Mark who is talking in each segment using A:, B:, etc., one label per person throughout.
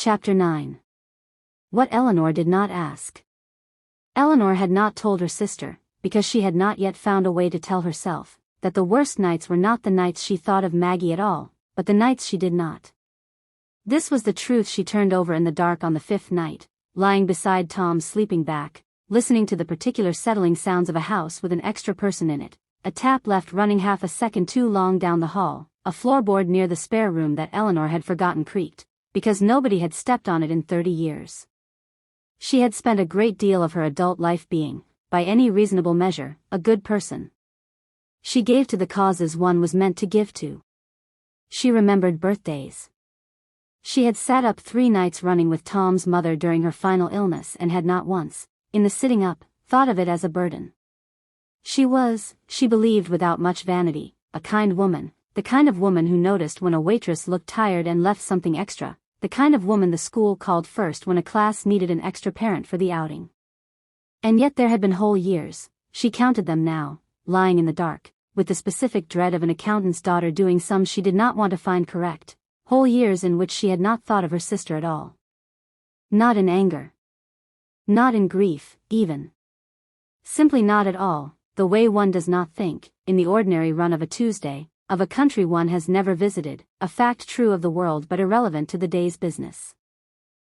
A: Chapter 9. What Eleanor did not ask. Eleanor had not told her sister, because she had not yet found a way to tell herself, that the worst nights were not the nights she thought of Maggie at all, but the nights she did not. This was the truth she turned over in the dark on the fifth night, lying beside Tom's sleeping bag, listening to the particular settling sounds of a house with an extra person in it, a tap left running half a second too long down the hall, a floorboard near the spare room that Eleanor had forgotten creaked, because nobody had stepped on it in 30 years. She had spent a great deal of her adult life being, by any reasonable measure, a good person. She gave to the causes one was meant to give to. She remembered birthdays. She had sat up 3 nights running with Tom's mother during her final illness and had not once, in the sitting up, thought of it as a burden. She was, she believed without much vanity, a kind woman, the kind of woman who noticed when a waitress looked tired and left something extra, the kind of woman the school called first when a class needed an extra parent for the outing. And yet there had been whole years, she counted them now, lying in the dark, with the specific dread of an accountant's daughter doing some she did not want to find correct, whole years in which she had not thought of her sister at all. Not in anger. Not in grief, even. Simply not at all, the way one does not think, in the ordinary run of a Tuesday, of a country one has never visited, a fact true of the world but irrelevant to the day's business.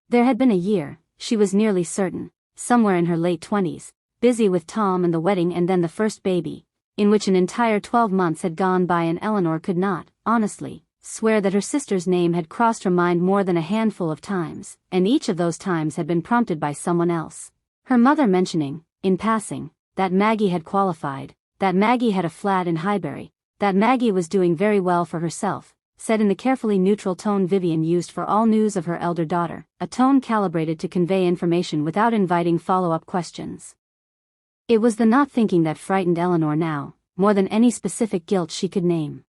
A: There had been a year, she was nearly certain, somewhere in her late 20s, busy with Tom and the wedding and then the first baby, in which an entire 12 months had gone by and Eleanor could not, honestly, swear that her sister's name had crossed her mind more than a handful of times, and each of those times had been prompted by someone else. Her mother mentioning, in passing, that Maggie had qualified, that Maggie had a flat in Highbury, that Maggie was doing very well for herself, said in the carefully neutral tone Vivian used for all news of her elder daughter, a tone calibrated to convey information without inviting follow-up questions. It was the not thinking that frightened Eleanor now, more than any specific guilt she could name.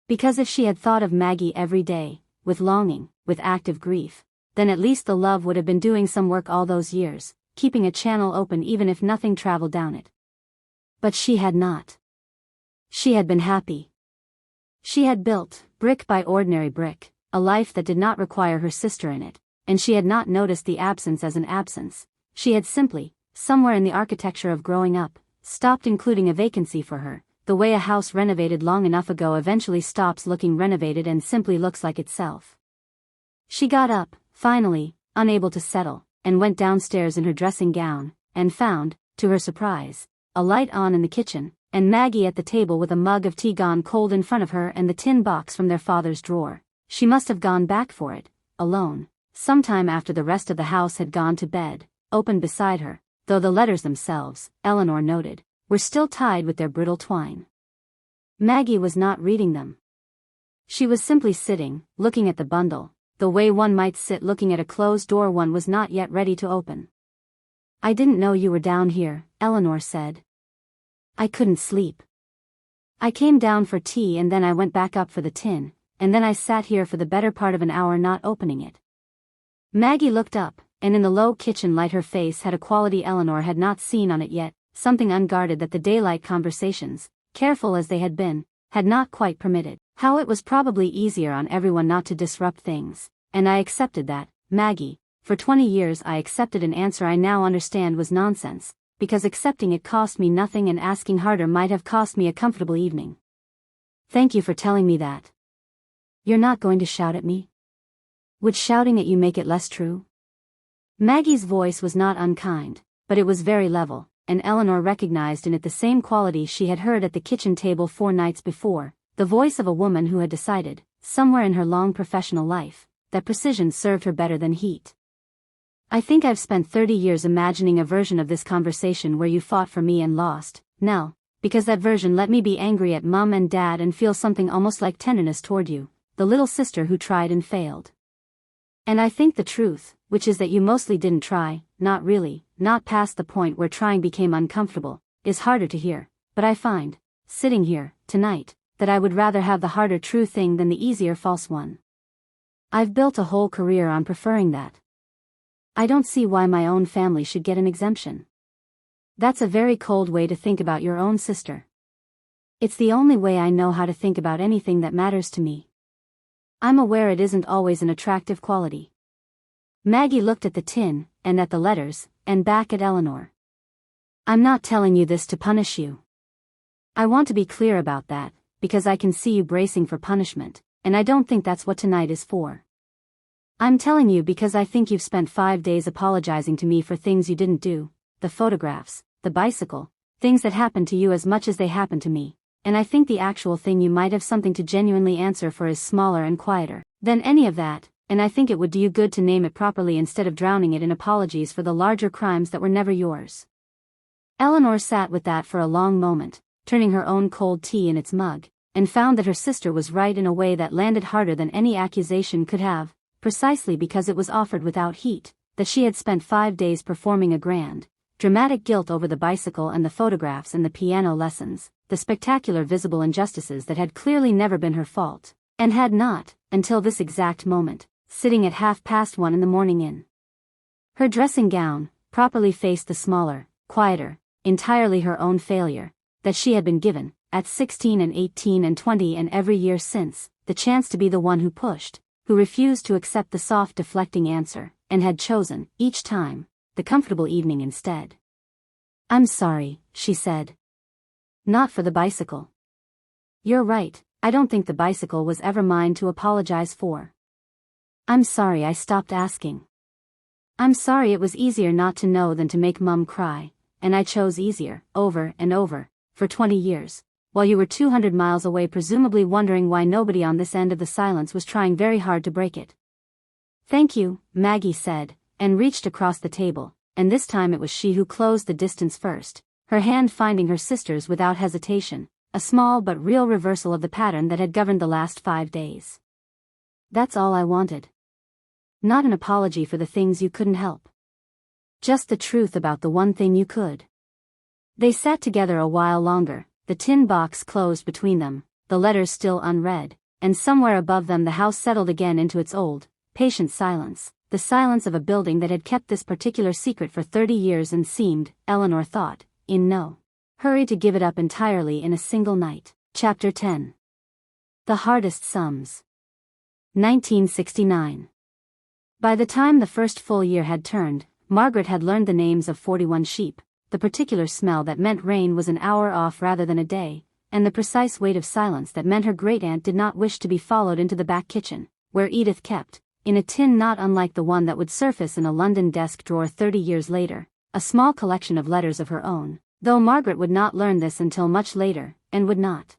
A: Because if she had thought of Maggie every day, with longing, with active grief, then at least the love would have been doing some work all those years, keeping a channel open even if nothing traveled down it. But she had not. She had been happy. She had built, brick by ordinary brick, a life that did not require her sister in it, and she had not noticed the absence as an absence. She had simply, somewhere in the architecture of growing up, stopped including a vacancy for her, the way a house renovated long enough ago eventually stops looking renovated and simply looks like itself. She got up, finally, unable to settle, and went downstairs in her dressing gown, and found, to her surprise, a light on in the kitchen, and Maggie at the table with a mug of tea gone cold in front of her and the tin box from their father's drawer. She must have gone back for it, alone, sometime after the rest of the house had gone to bed, open beside her, though the letters themselves, Eleanor noted, were still tied with their brittle twine. Maggie was not reading them. She was simply sitting, looking at the bundle, the way one might sit looking at a closed door one was not yet ready to open. "I didn't know you were down here," Eleanor said. "I couldn't sleep. I came down for tea and then I went back up for the tin, and then I sat here for the better part of an hour not opening it." Maggie looked up, and in the low kitchen light her face had a quality Eleanor had not seen on it yet, something unguarded that the daylight conversations, careful as they had been, had not quite permitted. How it was probably easier on everyone not to disrupt things, and I accepted that, Maggie. For 20 years I accepted an answer I now understand was nonsense, because accepting it cost me nothing and asking harder might have cost me a comfortable evening. "Thank you for telling me that. You're not going to shout at me? Would shouting at you make it less true?" Maggie's voice was not unkind, but it was very level, and Eleanor recognized in it the same quality she had heard at the kitchen table 4 nights before, the voice of a woman who had decided, somewhere in her long professional life, that precision served her better than heat. "I think I've spent 30 years imagining a version of this conversation where you fought for me and lost, Nell, because that version let me be angry at Mum and Dad and feel something almost like tenderness toward you, the little sister who tried and failed. And I think the truth, which is that you mostly didn't try, not really, not past the point where trying became uncomfortable, is harder to hear, but I find, sitting here, tonight, that I would rather have the harder true thing than the easier false one. I've built a whole career on preferring that. I don't see why my own family should get an exemption. That's a very cold way to think about your own sister. It's the only way I know how to think about anything that matters to me. I'm aware it isn't always an attractive quality. Maggie looked at the tin, and at the letters, and back at Eleanor. I'm not telling you this to punish you. I want to be clear about that, because I can see you bracing for punishment, and I don't think that's what tonight is for. I'm telling you because I think you've spent 5 days apologizing to me for things you didn't do, the photographs, the bicycle, things that happened to you as much as they happened to me, and I think the actual thing you might have something to genuinely answer for is smaller and quieter than any of that, and I think it would do you good to name it properly instead of drowning it in apologies for the larger crimes that were never yours. Eleanor sat with that for a long moment, turning her own cold tea in its mug, and found that her sister was right in a way that landed harder than any accusation could have, precisely because it was offered without heat, that she had spent 5 days performing a grand, dramatic guilt over the bicycle and the photographs and the piano lessons, the spectacular visible injustices that had clearly never been her fault, and had not, until this exact moment, sitting at 1:30 in the morning in her dressing gown, properly faced the smaller, quieter, entirely her own failure, that she had been given, at 16 and 18 and 20 and every year since, the chance to be the one who pushed, who refused to accept the soft deflecting answer, and had chosen, each time, the comfortable evening instead. I'm sorry, she said. Not for the bicycle. You're right, I don't think the bicycle was ever mine to apologize for. I'm sorry I stopped asking. I'm sorry it was easier not to know than to make Mum cry, and I chose easier, over and over, for 20 years, while you were 200 miles away presumably wondering why nobody on this end of the silence was trying very hard to break it. Thank you, Maggie said, and reached across the table, and this time it was she who closed the distance first, her hand finding her sister's without hesitation, a small but real reversal of the pattern that had governed the last 5 days. That's all I wanted. Not an apology for the things you couldn't help. Just the truth about the one thing you could. They sat together a while longer, the tin box closed between them, the letters still unread, and somewhere above them the house settled again into its old, patient silence, the silence of a building that had kept this particular secret for 30 years and seemed, Eleanor thought, in no hurry to give it up entirely in a single night. Chapter 10. The Hardest Sums. 1969. By the time the first full year had turned, Margaret had learned the names of 41 sheep, the particular smell that meant rain was an hour off rather than a day, and the precise weight of silence that meant her great-aunt did not wish to be followed into the back kitchen, where Edith kept, in a tin not unlike the one that would surface in a London desk drawer 30 years later, a small collection of letters of her own, though Margaret would not learn this until much later, and would not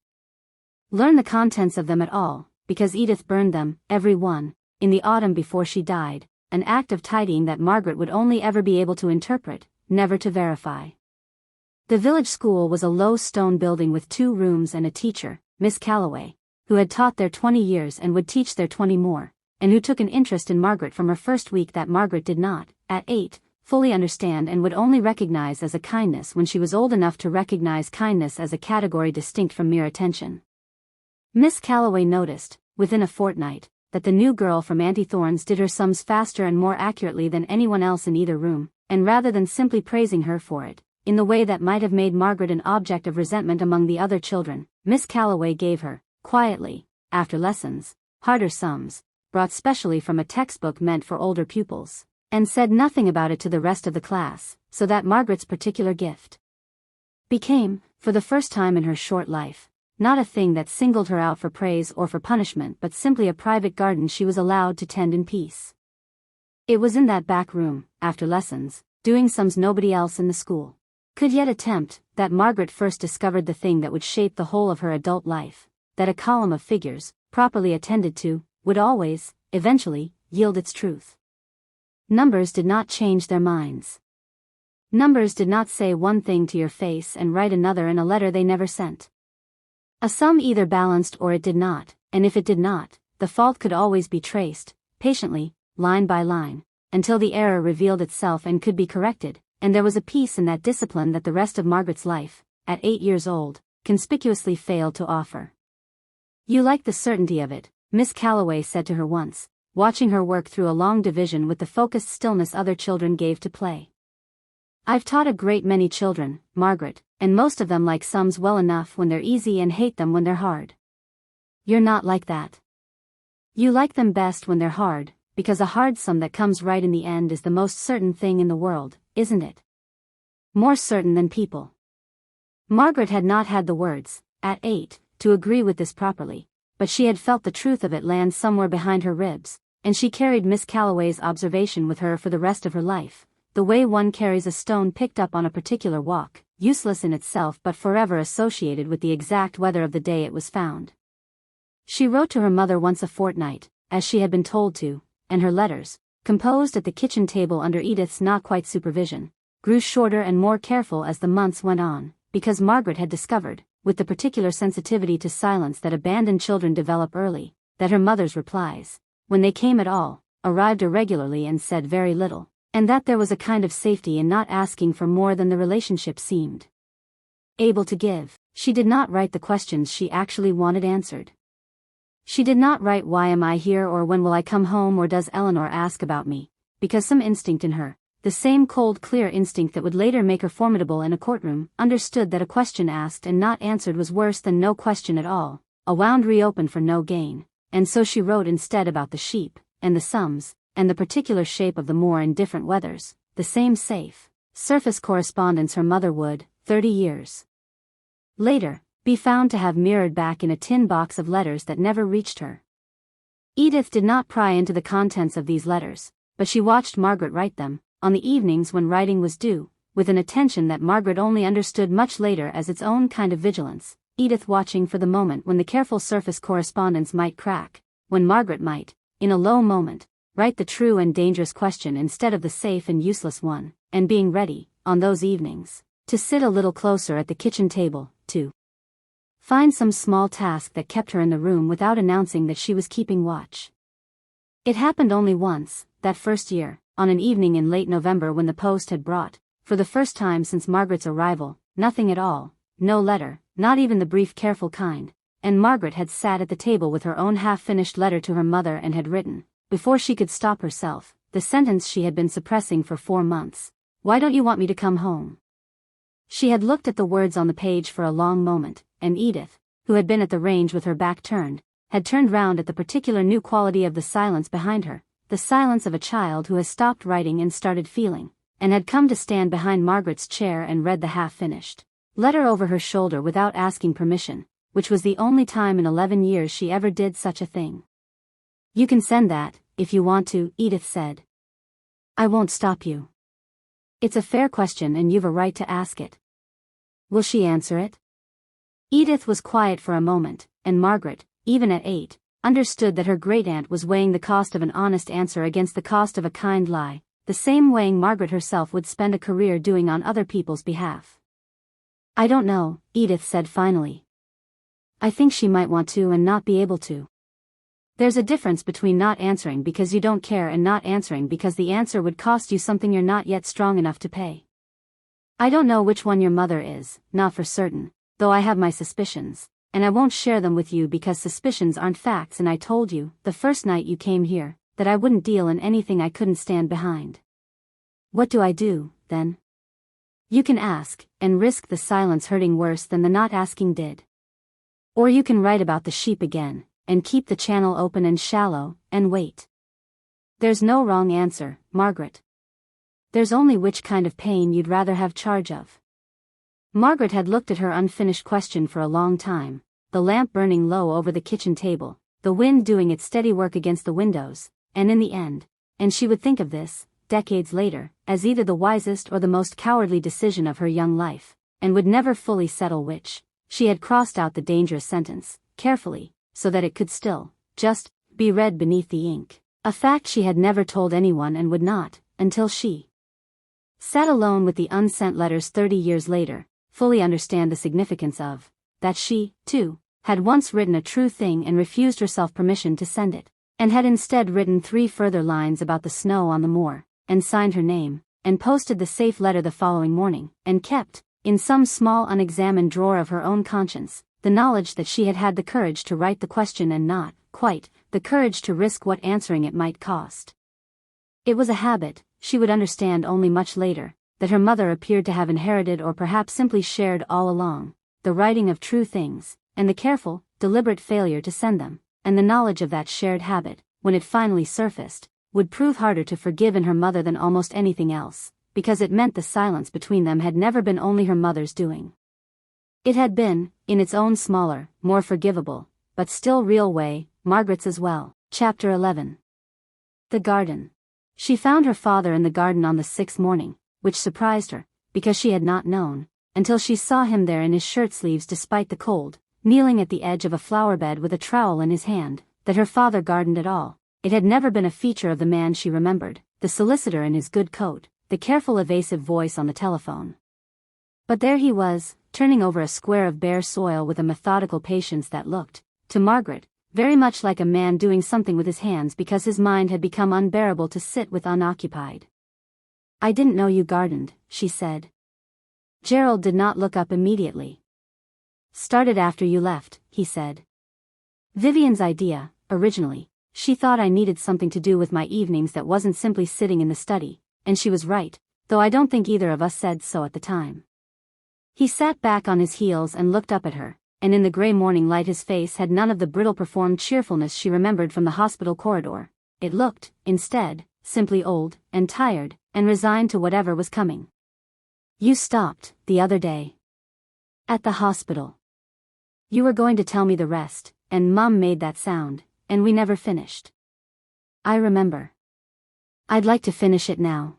A: learn the contents of them at all, because Edith burned them, every one, in the autumn before she died, an act of tidying that Margaret would only ever be able to interpret, never to verify. The village school was a low stone building with 2 rooms and a teacher, Miss Calloway, who had taught there 20 years and would teach there 20 more, and who took an interest in Margaret from her first week that Margaret did not, at 8, fully understand and would only recognize as a kindness when she was old enough to recognize kindness as a category distinct from mere attention. Miss Calloway noticed, within a fortnight, that the new girl from Auntie Thorne's did her sums faster and more accurately than anyone else in either room, and rather than simply praising her for it, in the way that might have made Margaret an object of resentment among the other children, Miss Calloway gave her, quietly, after lessons, harder sums, brought specially from a textbook meant for older pupils, and said nothing about it to the rest of the class, so that Margaret's particular gift became, for the first time in her short life, not a thing that singled her out for praise or for punishment but simply a private garden she was allowed to tend in peace. It was in that back room, after lessons, doing sums nobody else in the school could yet attempt, that Margaret first discovered the thing that would shape the whole of her adult life, that a column of figures, properly attended to, would always, eventually, yield its truth. Numbers did not change their minds. Numbers did not say one thing to your face and write another in a letter they never sent. A sum either balanced or it did not, and if it did not, the fault could always be traced, patiently, line by line, until the error revealed itself and could be corrected, and there was a peace in that discipline that the rest of Margaret's life, at 8 years old, conspicuously failed to offer. You like the certainty of it, Miss Calloway said to her once, watching her work through a long division with the focused stillness other children gave to play. I've taught a great many children, Margaret, and most of them like sums well enough when they're easy and hate them when they're hard. You're not like that. You like them best when they're hard, because a hard sum that comes right in the end is the most certain thing in the world, isn't it? More certain than people. Margaret had not had the words, at 8, to agree with this properly, but she had felt the truth of it land somewhere behind her ribs, and she carried Miss Calloway's observation with her for the rest of her life, the way one carries a stone picked up on a particular walk, useless in itself but forever associated with the exact weather of the day it was found. She wrote to her mother once a fortnight, as she had been told to, and her letters, composed at the kitchen table under Edith's not quite supervision, grew shorter and more careful as the months went on, because Margaret had discovered, with the particular sensitivity to silence that abandoned children develop early, that her mother's replies, when they came at all, arrived irregularly and said very little, and that there was a kind of safety in not asking for more than the relationship seemed able to give. She did not write the questions she actually wanted answered. She did not write "Why am I here?" or "When will I come home?" or "Does Eleanor ask about me?" because some instinct in her, the same cold clear instinct that would later make her formidable in a courtroom, understood that a question asked and not answered was worse than no question at all, a wound reopened for no gain, and so she wrote instead about the sheep, and the sums, and the particular shape of the moor in different weathers, the same safe, surface correspondence her mother would, 30 years later, be found to have mirrored back in a tin box of letters that never reached her. Edith did not pry into the contents of these letters, but she watched Margaret write them, on the evenings when writing was due, with an attention that Margaret only understood much later as its own kind of vigilance, Edith watching for the moment when the careful surface correspondence might crack, when Margaret might, in a low moment, write the true and dangerous question instead of the safe and useless one, and being ready, on those evenings, to sit a little closer at the kitchen table, to find some small task that kept her in the room without announcing that she was keeping watch. It happened only once, that first year, on an evening in late November when the post had brought, for the first time since Margaret's arrival, nothing at all, no letter, not even the brief careful kind, and Margaret had sat at the table with her own half-finished letter to her mother and had written, before she could stop herself, the sentence she had been suppressing for 4 months. "Why don't you want me to come home?" She had looked at the words on the page for a long moment, and Edith, who had been at the range with her back turned, had turned round at the particular new quality of the silence behind her, the silence of a child who has stopped writing and started feeling, and had come to stand behind Margaret's chair and read the half-finished letter over her shoulder without asking permission, which was the only time in 11 years she ever did such a thing. "You can send that, if you want to," Edith said. "I won't stop you. It's a fair question and you've a right to ask it." "Will she answer it?" Edith was quiet for a moment, and Margaret, even at 8, understood that her great-aunt was weighing the cost of an honest answer against the cost of a kind lie, the same weighing Margaret herself would spend a career doing on other people's behalf. "I don't know," Edith said finally. "I think she might want to and not be able to. There's a difference between not answering because you don't care and not answering because the answer would cost you something you're not yet strong enough to pay. I don't know which one your mother is, not for certain, though I have my suspicions, and I won't share them with you because suspicions aren't facts, and I told you, the first night you came here, that I wouldn't deal in anything I couldn't stand behind. What do I do, then? You can ask, and risk the silence hurting worse than the not asking did. Or you can write about the sheep again, and keep the channel open and shallow, and wait. There's no wrong answer, Margaret. There's only which kind of pain you'd rather have charge of." Margaret had looked at her unfinished question for a long time, the lamp burning low over the kitchen table, the wind doing its steady work against the windows, and in the end, and she would think of this, decades later, as either the wisest or the most cowardly decision of her young life, and would never fully settle which, she had crossed out the dangerous sentence, carefully, so that it could still, just, be read beneath the ink, a fact she had never told anyone and would not, until she sat alone with the unsent letters 30 years later, fully understand the significance of, that she, too, had once written a true thing and refused herself permission to send it, and had instead written 3 further lines about the snow on the moor, and signed her name, and posted the safe letter the following morning, and kept, in some small unexamined drawer of her own conscience, the knowledge that she had had the courage to write the question and not, quite, the courage to risk what answering it might cost. It was a habit, she would understand only much later, that her mother appeared to have inherited or perhaps simply shared all along, the writing of true things, and the careful, deliberate failure to send them, and the knowledge of that shared habit, when it finally surfaced, would prove harder to forgive in her mother than almost anything else, because it meant the silence between them had never been only her mother's doing. It had been, in its own smaller, more forgivable, but still real way, Margaret's as well. Chapter 11. The garden. She found her father in the garden on the 6th morning, which surprised her, because she had not known, until she saw him there in his shirt sleeves despite the cold, kneeling at the edge of a flower bed with a trowel in his hand, that her father gardened at all. It had never been a feature of the man she remembered, the solicitor in his good coat, the careful evasive voice on the telephone. But there he was, turning over a square of bare soil with a methodical patience that looked, to Margaret, very much like a man doing something with his hands because his mind had become unbearable to sit with unoccupied. "I didn't know you gardened," she said. Gerald did not look up immediately. "Started after you left," he said. "Vivian's idea, originally. She thought I needed something to do with my evenings that wasn't simply sitting in the study, and she was right, though I don't think either of us said so at the time." He sat back on his heels and looked up at her, and in the gray morning light his face had none of the brittle performed cheerfulness she remembered from the hospital corridor. It looked, instead, simply old, and tired, and resigned to whatever was coming. "You stopped, the other day. At the hospital. You were going to tell me the rest, and Mum made that sound, and we never finished." "I remember. I'd like to finish it now.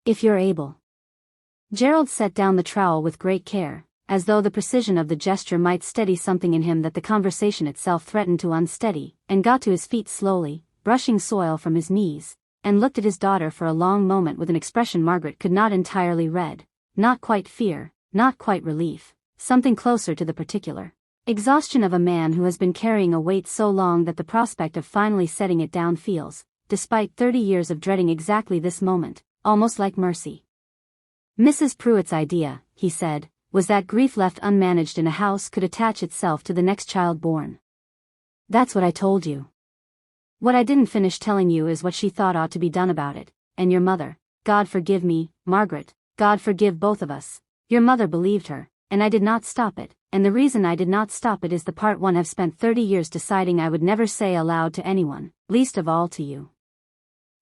A: If you're able." Gerald set down the trowel with great care, as though the precision of the gesture might steady something in him that the conversation itself threatened to unsteady, and got to his feet slowly, brushing soil from his knees, and looked at his daughter for a long moment with an expression Margaret could not entirely read, not quite fear, not quite relief, something closer to the particular exhaustion of a man who has been carrying a weight so long that the prospect of finally setting it down feels, despite 30 years of dreading exactly this moment, almost like mercy. "Mrs. Pruitt's idea," he said, "was that grief left unmanaged in a house could attach itself to the next child born. That's what I told you. What I didn't finish telling you is what she thought ought to be done about it, and your mother, God forgive me, Margaret, God forgive both of us, your mother believed her, and I did not stop it, and the reason I did not stop it is the part one have spent 30 years deciding I would never say aloud to anyone, least of all to you.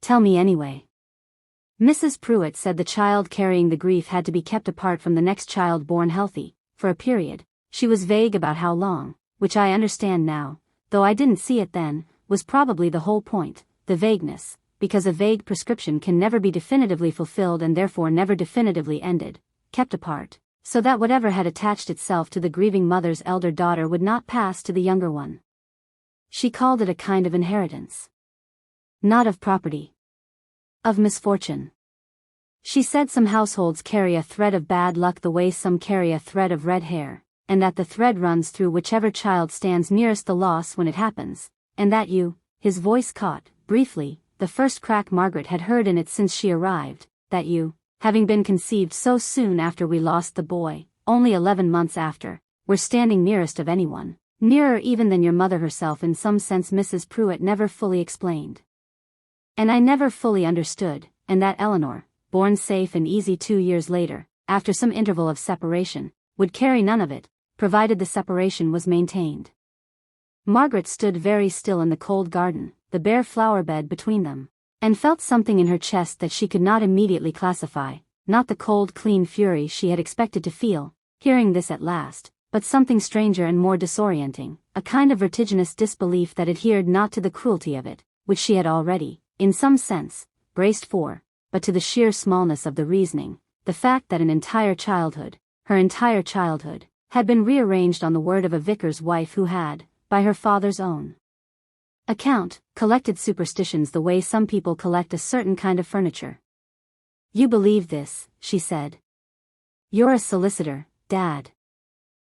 A: Tell me anyway." Mrs. Pruitt said the child carrying the grief had to be kept apart from the next child born healthy, for a period. She was vague about how long, which I understand now, though I didn't see it then, was probably the whole point, the vagueness, because a vague prescription can never be definitively fulfilled and therefore never definitively ended, kept apart, so that whatever had attached itself to the grieving mother's elder daughter would not pass to the younger one. She called it a kind of inheritance. Not of property. Of misfortune. She said some households carry a thread of bad luck the way some carry a thread of red hair, and that the thread runs through whichever child stands nearest the loss when it happens, and that you, his voice caught, briefly, the first crack Margaret had heard in it since she arrived, that you, having been conceived so soon after we lost the boy, only 11 months after, were standing nearest of anyone, nearer even than your mother herself in some sense Mrs. Pruitt never fully explained. And I never fully understood, and that Eleanor, born safe and easy 2 years later, after some interval of separation, would carry none of it, provided the separation was maintained. Margaret stood very still in the cold garden, the bare flower bed between them, and felt something in her chest that she could not immediately classify, not the cold clean fury she had expected to feel, hearing this at last, but something stranger and more disorienting, a kind of vertiginous disbelief that adhered not to the cruelty of it, which she had already, in some sense, braced for, but to the sheer smallness of the reasoning, the fact that an entire childhood, her entire childhood, had been rearranged on the word of a vicar's wife who had, by her father's own account, collected superstitions the way some people collect a certain kind of furniture. "You believe this," she said. "You're a solicitor, Dad.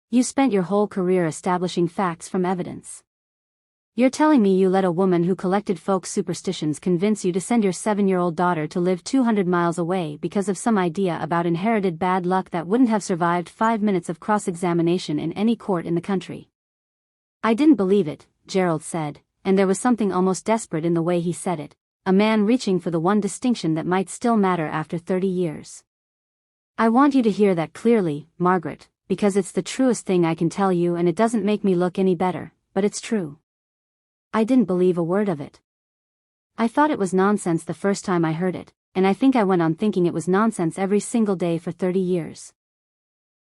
A: You spent your whole career establishing facts from evidence. You're telling me you let a woman who collected folk superstitions convince you to send your 7-year-old daughter to live 200 miles away because of some idea about inherited bad luck that wouldn't have survived 5 minutes of cross-examination in any court in the country." "I didn't believe it," Gerald said, and there was something almost desperate in the way he said it, a man reaching for the one distinction that might still matter after 30 years. "I want you to hear that clearly, Margaret, because it's the truest thing I can tell you and it doesn't make me look any better, but it's true. I didn't believe a word of it. I thought it was nonsense the first time I heard it, and I think I went on thinking it was nonsense every single day for 30 years.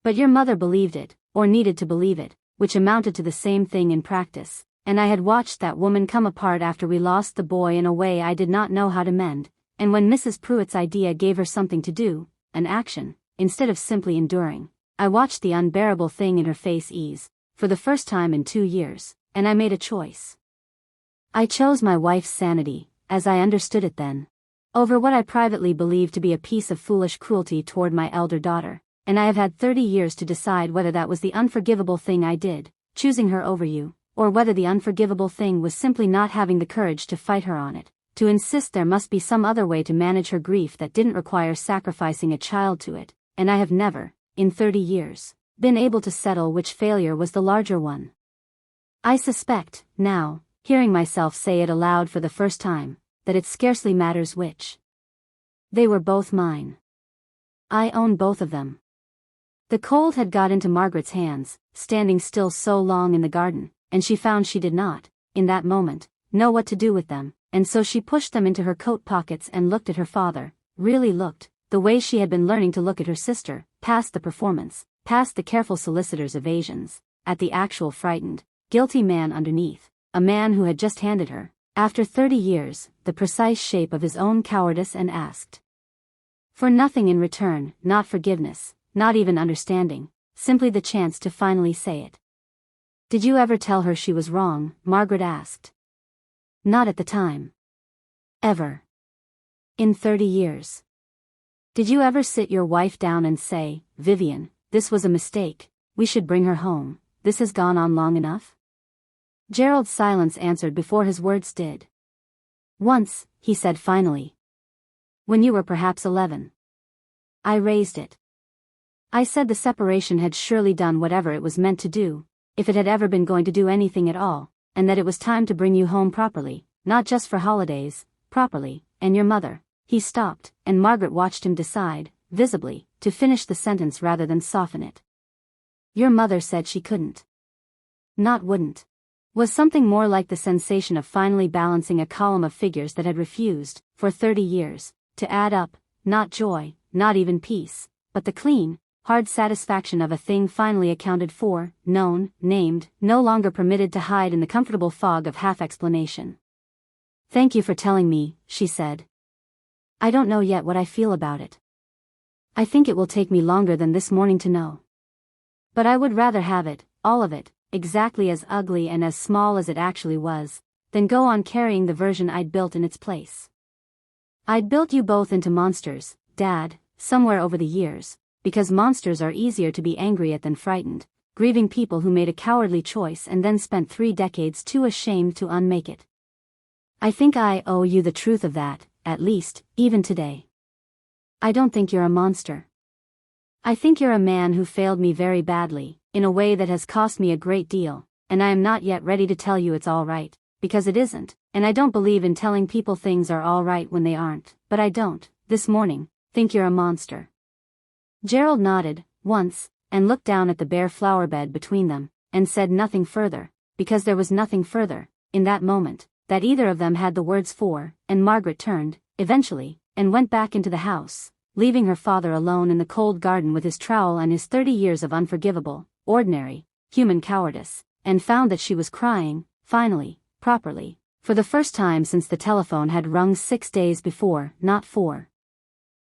A: But your mother believed it, or needed to believe it, which amounted to the same thing in practice, and I had watched that woman come apart after we lost the boy in a way I did not know how to mend, and when Mrs. Pruitt's idea gave her something to do, an action, instead of simply enduring, I watched the unbearable thing in her face ease, for the first time in 2 years, and I made a choice. I chose my wife's sanity, as I understood it then, over what I privately believed to be a piece of foolish cruelty toward my elder daughter, and I have had 30 years to decide whether that was the unforgivable thing I did, choosing her over you, or whether the unforgivable thing was simply not having the courage to fight her on it, to insist there must be some other way to manage her grief that didn't require sacrificing a child to it, and I have never, in 30 years, been able to settle which failure was the larger one. I suspect, now, hearing myself say it aloud for the first time, that it scarcely matters which. They were both mine. I own both of them. The cold had got into Margaret's hands, standing still so long in the garden, and she found she did not, in that moment, know what to do with them, and so she pushed them into her coat pockets and looked at her father, really looked, the way she had been learning to look at her sister, past the performance, past the careful solicitor's evasions, at the actual frightened, guilty man underneath, a man who had just handed her, after 30 years, the precise shape of his own cowardice and asked for nothing in return, not forgiveness, not even understanding, simply the chance to finally say it. Did you ever tell her she was wrong? Margaret asked. Not at the time. Ever. In 30 years. Did you ever sit your wife down and say, Vivian, this was a mistake, we should bring her home, this has gone on long enough? Gerald's silence answered before his words did. Once, he said finally. When you were perhaps 11. I raised it. I said the separation had surely done whatever it was meant to do, if it had ever been going to do anything at all, and that it was time to bring you home properly, not just for holidays, properly, and your mother. He stopped, and Margaret watched him decide, visibly, to finish the sentence rather than soften it. Your mother said she couldn't. Not wouldn't. Was something more like the sensation of finally balancing a column of figures that had refused, for 30 years, to add up, not joy, not even peace, but the clean, hard satisfaction of a thing finally accounted for, known, named, no longer permitted to hide in the comfortable fog of half-explanation. Thank you for telling me, she said. I don't know yet what I feel about it. I think it will take me longer than this morning to know. But I would rather have it, all of it, exactly as ugly and as small as it actually was, than go on carrying the version I'd built in its place. I'd built you both into monsters, Dad, somewhere over the years, because monsters are easier to be angry at than frightened, grieving people who made a cowardly choice and then spent 3 decades too ashamed to unmake it. I think I owe you the truth of that, at least, even today. I don't think you're a monster. I think you're a man who failed me very badly, in a way that has cost me a great deal, and I am not yet ready to tell you it's all right, because it isn't, and I don't believe in telling people things are all right when they aren't, but I don't, this morning, think you're a monster. Gerald nodded, once, and looked down at the bare flower bed between them, and said nothing further, because there was nothing further, in that moment, that either of them had the words for, and Margaret turned, eventually, and went back into the house, leaving her father alone in the cold garden with his trowel and his 30 years of unforgivable, ordinary, human cowardice, and found that she was crying, finally, properly, for the first time since the telephone had rung 6 days before, not for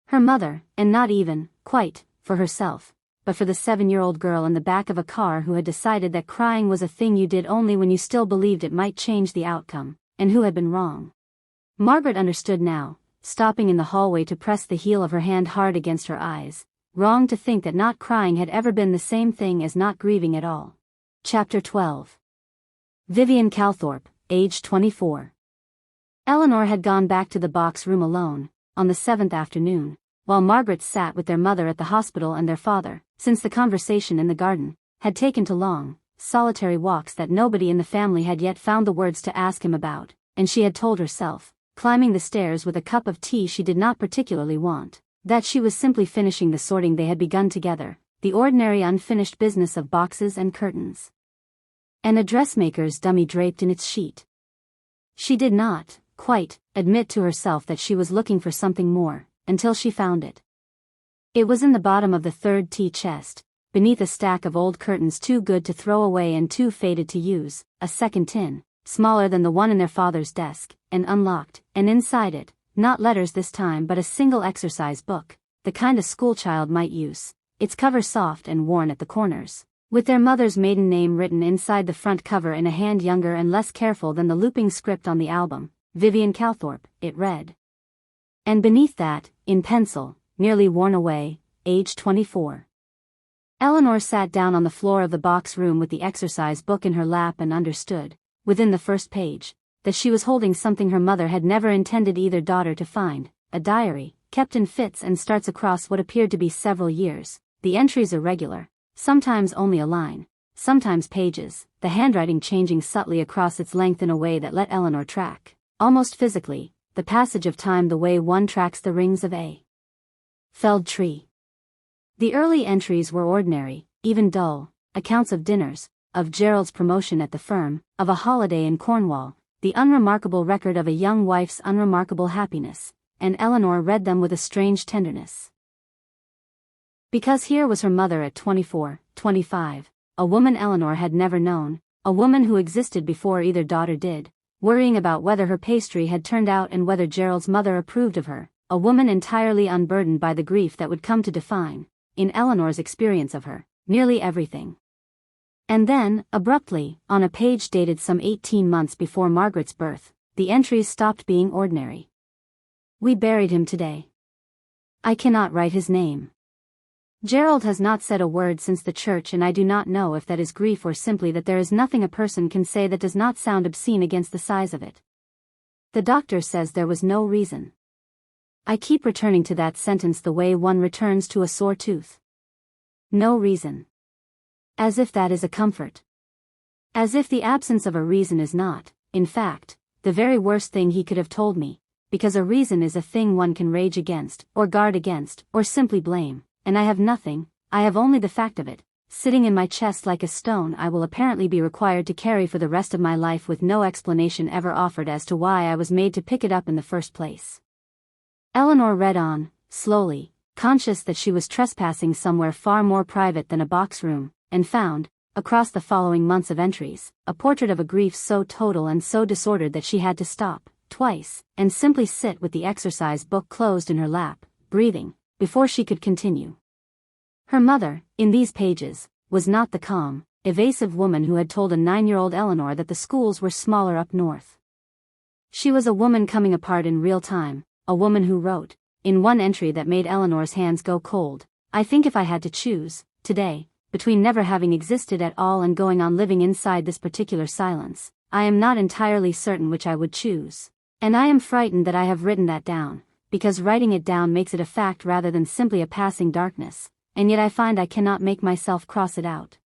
A: her mother, and not even, quite, for herself, but for the 7-year-old girl in the back of a car who had decided that crying was a thing you did only when you still believed it might change the outcome, and who had been wrong. Margaret understood now, stopping in the hallway to press the heel of her hand hard against her eyes, wrong to think that not crying had ever been the same thing as not grieving at all. Chapter 12. Vivian Calthorpe, age 24. Eleanor had gone back to the box room alone, on the 7th afternoon, while Margaret sat with their mother at the hospital and their father, since the conversation in the garden, had taken to long, solitary walks that nobody in the family had yet found the words to ask him about, and she had told herself, climbing the stairs with a cup of tea she did not particularly want, that she was simply finishing the sorting they had begun together, the ordinary unfinished business of boxes and curtains, and a dressmaker's dummy draped in its sheet. She did not, quite, admit to herself that she was looking for something more, until she found it. It was in the bottom of the third tea chest, beneath a stack of old curtains too good to throw away and too faded to use, a second tin, smaller than the one in their father's desk, and unlocked, and inside it, not letters this time but a single exercise book, the kind a schoolchild might use, its cover soft and worn at the corners, with their mother's maiden name written inside the front cover in a hand younger and less careful than the looping script on the album, Vivian Calthorpe, it read. And beneath that, in pencil, nearly worn away, age 24. Eleanor sat down on the floor of the box room with the exercise book in her lap and understood, within the first page, that she was holding something her mother had never intended either daughter to find, a diary, kept in fits and starts across what appeared to be several years, the entries irregular, sometimes only a line, sometimes pages, the handwriting changing subtly across its length in a way that let Eleanor track, almost physically, the passage of time the way one tracks the rings of a felled tree. The early entries were ordinary, even dull, accounts of dinners, of Gerald's promotion at the firm, of a holiday in Cornwall, the unremarkable record of a young wife's unremarkable happiness, and Eleanor read them with a strange tenderness. Because here was her mother at 24, 25, a woman Eleanor had never known, a woman who existed before either daughter did, worrying about whether her pastry had turned out and whether Gerald's mother approved of her, a woman entirely unburdened by the grief that would come to define, in Eleanor's experience of her, nearly everything. And then, abruptly, on a page dated some 18 months before Margaret's birth, the entries stopped being ordinary. We buried him today. I cannot write his name. Gerald has not said a word since the church, and I do not know if that is grief or simply that there is nothing a person can say that does not sound obscene against the size of it. The doctor says there was no reason. I keep returning to that sentence the way one returns to a sore tooth. No reason. As if that is a comfort. As if the absence of a reason is not, in fact, the very worst thing he could have told me, because a reason is a thing one can rage against, or guard against, or simply blame, and I have nothing, I have only the fact of it, sitting in my chest like a stone I will apparently be required to carry for the rest of my life with no explanation ever offered as to why I was made to pick it up in the first place. Eleanor read on, slowly, conscious that she was trespassing somewhere far more private than a box room, and found, across the following months of entries, a portrait of a grief so total and so disordered that she had to stop, twice, and simply sit with the exercise book closed in her lap, breathing, before she could continue. Her mother, in these pages, was not the calm, evasive woman who had told a 9-year-old Eleanor that the schools were smaller up north. She was a woman coming apart in real time, a woman who wrote, in one entry that made Eleanor's hands go cold, I think if I had to choose, today, between never having existed at all and going on living inside this particular silence, I am not entirely certain which I would choose. And I am frightened that I have written that down, because writing it down makes it a fact rather than simply a passing darkness, and yet I find I cannot make myself cross it out.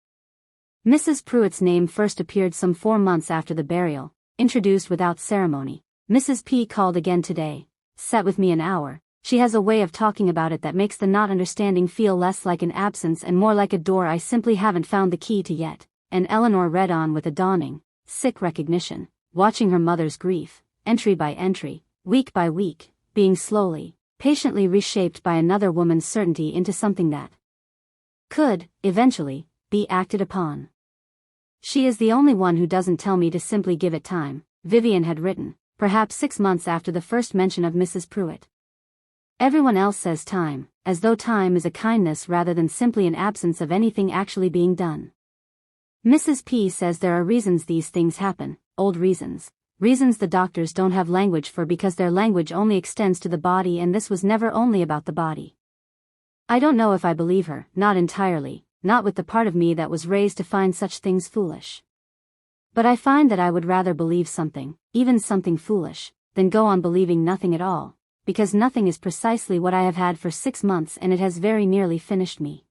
A: Mrs. Pruitt's name first appeared some 4 months after the burial, introduced without ceremony. Mrs. P. called again today, sat with me an hour. She has a way of talking about it that makes the not understanding feel less like an absence and more like a door I simply haven't found the key to yet, and Eleanor read on with a dawning, sick recognition, watching her mother's grief, entry by entry, week by week, being slowly, patiently reshaped by another woman's certainty into something that could, eventually, be acted upon. She is the only one who doesn't tell me to simply give it time, Vivian had written, perhaps 6 months after the first mention of Mrs. Pruitt. Everyone else says time, as though time is a kindness rather than simply an absence of anything actually being done. Mrs. P. says there are reasons these things happen, old reasons, reasons the doctors don't have language for because their language only extends to the body, and this was never only about the body. I don't know if I believe her, not entirely, not with the part of me that was raised to find such things foolish. But I find that I would rather believe something, even something foolish, than go on believing nothing at all, because nothing is precisely what I have had for 6 months and it has very nearly finished me.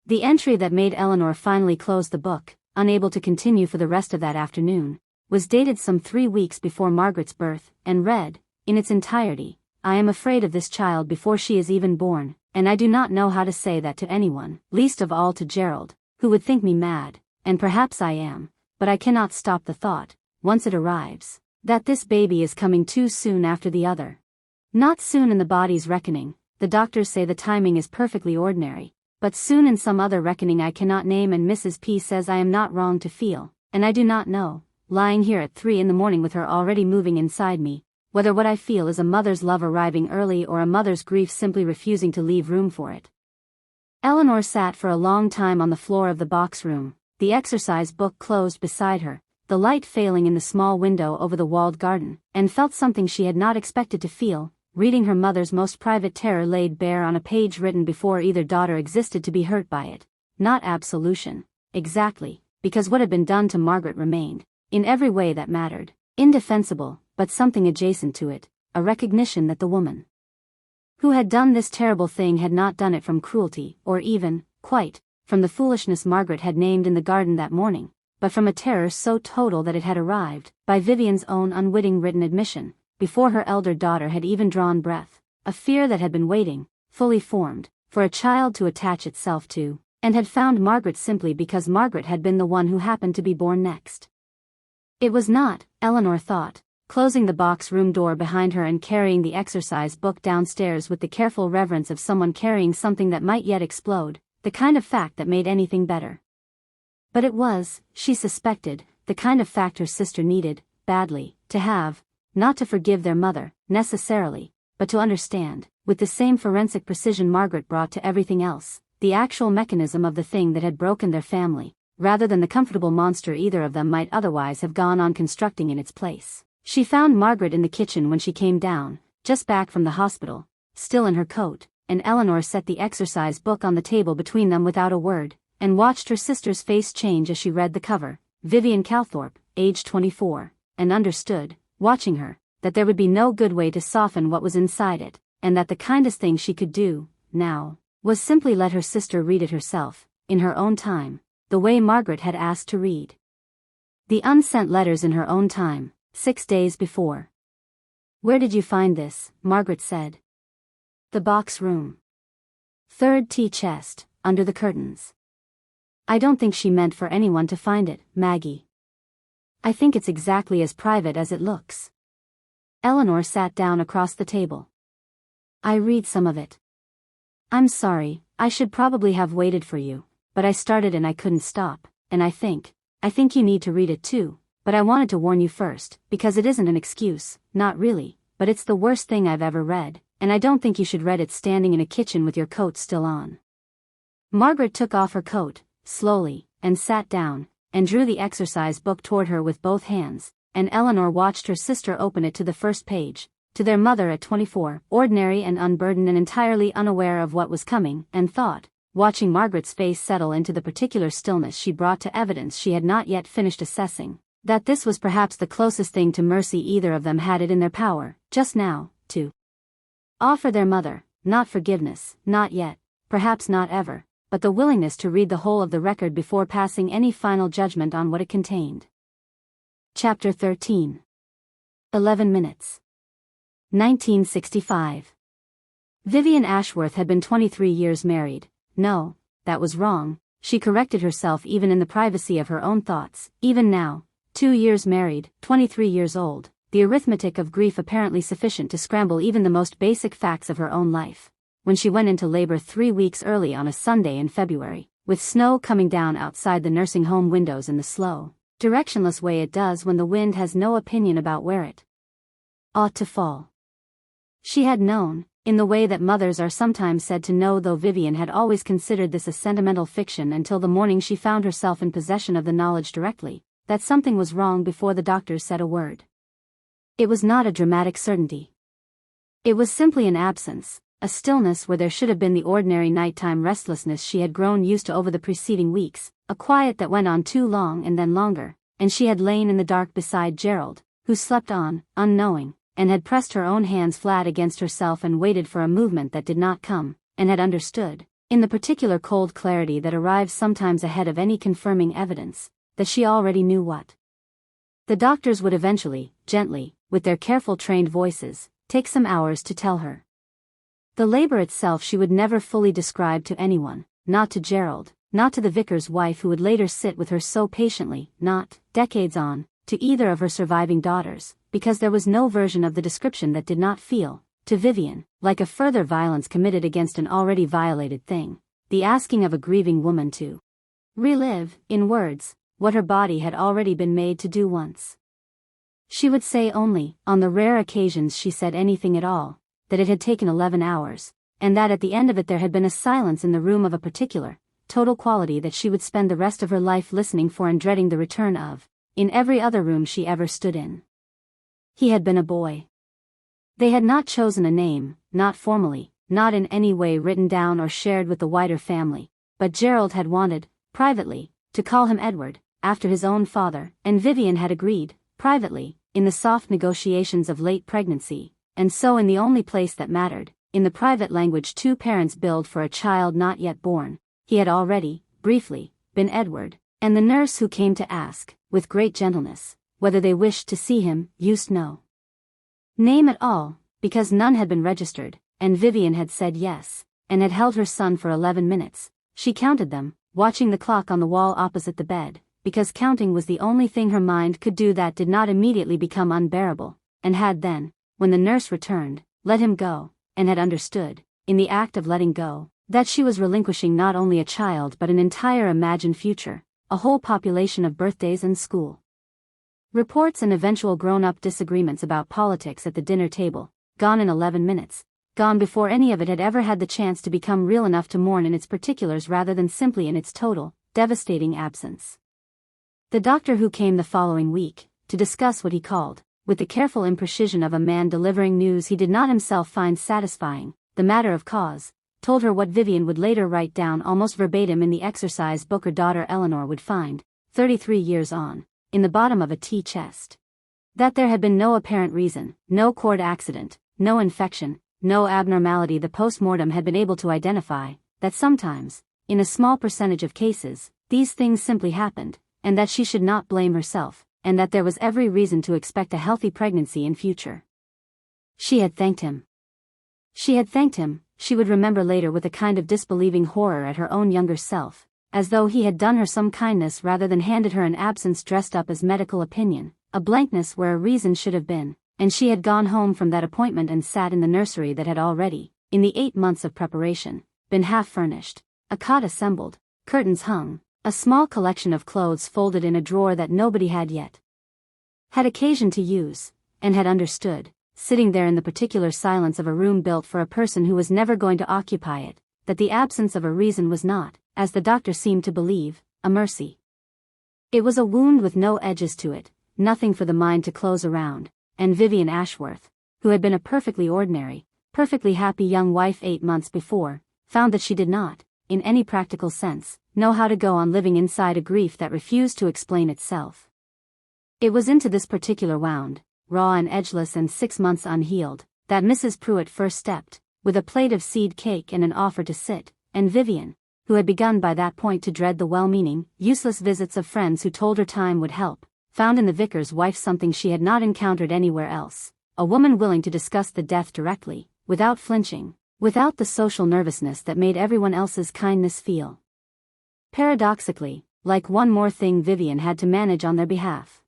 A: The entry that made Eleanor finally close the book, unable to continue for the rest of that afternoon, was dated some 3 weeks before Margaret's birth, and read, in its entirety, I am afraid of this child before she is even born, and I do not know how to say that to anyone, least of all to Gerald, who would think me mad, and perhaps I am, but I cannot stop the thought, once it arrives, That this baby is coming too soon after the other. Not soon in the body's reckoning, the doctors say the timing is perfectly ordinary, but soon in some other reckoning I cannot name, and Mrs. P says I am not wrong to feel, and I do not know, lying here at 3 in the morning with her already moving inside me, whether what I feel is a mother's love arriving early or a mother's grief simply refusing to leave room for it. Eleanor sat for a long time on the floor of the box room, the exercise book closed beside her, the light failing in the small window over the walled garden, and felt something she had not expected to feel, reading her mother's most private terror laid bare on a page written before either daughter existed to be hurt by it. Not absolution, exactly, because what had been done to Margaret remained, in every way that mattered, indefensible, but something adjacent to it, a recognition that the woman who had done this terrible thing had not done it from cruelty, or even, quite, from the foolishness Margaret had named in the garden that morning, but from a terror so total that it had arrived, by Vivian's own unwitting written admission, before her elder daughter had even drawn breath, a fear that had been waiting, fully formed, for a child to attach itself to, and had found Margaret simply because Margaret had been the one who happened to be born next. It was not, Eleanor thought, closing the box room door behind her and carrying the exercise book downstairs with the careful reverence of someone carrying something that might yet explode, the kind of fact that made anything better. But it was, she suspected, the kind of fact her sister needed, badly, to have, not to forgive their mother, necessarily, but to understand, with the same forensic precision Margaret brought to everything else, the actual mechanism of the thing that had broken their family, rather than the comfortable monster either of them might otherwise have gone on constructing in its place. She found Margaret in the kitchen when she came down, just back from the hospital, still in her coat, and Eleanor set the exercise book on the table between them without a word, and watched her sister's face change as she read the cover, Vivian Calthorpe, age 24, and understood, watching her, that there would be no good way to soften what was inside it, and that the kindest thing she could do, now, was simply let her sister read it herself, in her own time, the way Margaret had asked to read the unsent letters in her own time, 6 days before. "Where did you find this?" Margaret said. "The box room. Third tea chest, under the curtains." "I don't think she meant for anyone to find it, Maggie. I think it's exactly as private as it looks." Eleanor sat down across the table. "I read some of it. I'm sorry, I should probably have waited for you, but I started and I couldn't stop, and I think you need to read it too, but I wanted to warn you first, because it isn't an excuse, not really, but it's the worst thing I've ever read, and I don't think you should read it standing in a kitchen with your coat still on." Margaret took off her coat, slowly, and sat down, and drew the exercise book toward her with both hands, and Eleanor watched her sister open it to the first page, to their mother at 24, ordinary and unburdened and entirely unaware of what was coming, and thought, watching Margaret's face settle into the particular stillness she brought to evidence she had not yet finished assessing, that this was perhaps the closest thing to mercy either of them had it in their power, just now, to offer their mother, not forgiveness, not yet, perhaps not ever, but the willingness to read the whole of the record before passing any final judgment on what it contained. Chapter 13. 11 minutes. 1965. Vivian Ashworth had been 23 years married. No, that was wrong, she corrected herself even in the privacy of her own thoughts. Even now, 2 years married, 23 years old, the arithmetic of grief apparently sufficient to scramble even the most basic facts of her own life. When she went into labor 3 weeks early on a Sunday in February, with snow coming down outside the nursing home windows in the slow, directionless way it does when the wind has no opinion about where it ought to fall. She had known, in the way that mothers are sometimes said to know, though Vivian had always considered this a sentimental fiction until the morning she found herself in possession of the knowledge directly, that something was wrong before the doctors said a word. It was not a dramatic certainty. It was simply an absence, a stillness where there should have been the ordinary nighttime restlessness she had grown used to over the preceding weeks, a quiet that went on too long and then longer, and she had lain in the dark beside Gerald, who slept on, unknowing, and had pressed her own hands flat against herself and waited for a movement that did not come, and had understood, in the particular cold clarity that arrives sometimes ahead of any confirming evidence, that she already knew what the doctors would eventually, gently, with their careful trained voices, take some hours to tell her. The labor itself she would never fully describe to anyone, not to Gerald, not to the vicar's wife who would later sit with her so patiently, not, decades on, to either of her surviving daughters, because there was no version of the description that did not feel, to Vivian, like a further violence committed against an already violated thing, the asking of a grieving woman to relive, in words, what her body had already been made to do once. She would say only, on the rare occasions she said anything at all, that it had taken 11 hours, and that at the end of it there had been a silence in the room of a particular, total quality that she would spend the rest of her life listening for and dreading the return of, in every other room she ever stood in. He had been a boy. They had not chosen a name, not formally, not in any way written down or shared with the wider family, but Gerald had wanted, privately, to call him Edward, after his own father, and Vivian had agreed, privately, in the soft negotiations of late pregnancy, and so in the only place that mattered, in the private language two parents build for a child not yet born, he had already, briefly, been Edward, and the nurse who came to ask, with great gentleness, whether they wished to see him, used no name at all, because none had been registered, and Vivian had said yes, and had held her son for 11 minutes. She counted them, watching the clock on the wall opposite the bed, because counting was the only thing her mind could do that did not immediately become unbearable, and had then, when the nurse returned, let him go, and had understood, in the act of letting go, that she was relinquishing not only a child but an entire imagined future, a whole population of birthdays and school reports and eventual grown-up disagreements about politics at the dinner table, gone in 11 minutes, gone before any of it had ever had the chance to become real enough to mourn in its particulars rather than simply in its total, devastating absence. The doctor who came the following week, to discuss what he called, with the careful imprecision of a man delivering news he did not himself find satisfying, the matter of cause, told her what Vivian would later write down almost verbatim in the exercise book her daughter Eleanor would find, 33 years on, in the bottom of a tea chest. That there had been no apparent reason, no cord accident, no infection, no abnormality the post-mortem had been able to identify, that sometimes, in a small percentage of cases, these things simply happened, and that she should not blame herself, and that there was every reason to expect a healthy pregnancy in future. She had thanked him. She had thanked him, she would remember later with a kind of disbelieving horror at her own younger self, as though he had done her some kindness rather than handed her an absence dressed up as medical opinion, a blankness where a reason should have been, and she had gone home from that appointment and sat in the nursery that had already, in the 8 months of preparation, been half furnished, a cot assembled, curtains hung, a small collection of clothes folded in a drawer that nobody had yet had occasion to use, and had understood, sitting there in the particular silence of a room built for a person who was never going to occupy it, that the absence of a reason was not, as the doctor seemed to believe, a mercy. It was a wound with no edges to it, nothing for the mind to close around, and Vivian Ashworth, who had been a perfectly ordinary, perfectly happy young wife 8 months before, found that she did not, in any practical sense, know how to go on living inside a grief that refused to explain itself. It was into this particular wound, raw and edgeless and 6 months unhealed, that Mrs. Pruitt first stepped, with a plate of seed cake and an offer to sit, and Vivian, who had begun by that point to dread the well-meaning, useless visits of friends who told her time would help, found in the vicar's wife something she had not encountered anywhere else, a woman willing to discuss the death directly, without flinching, without the social nervousness that made everyone else's kindness feel paradoxically, like one more thing Vivian had to manage on their behalf.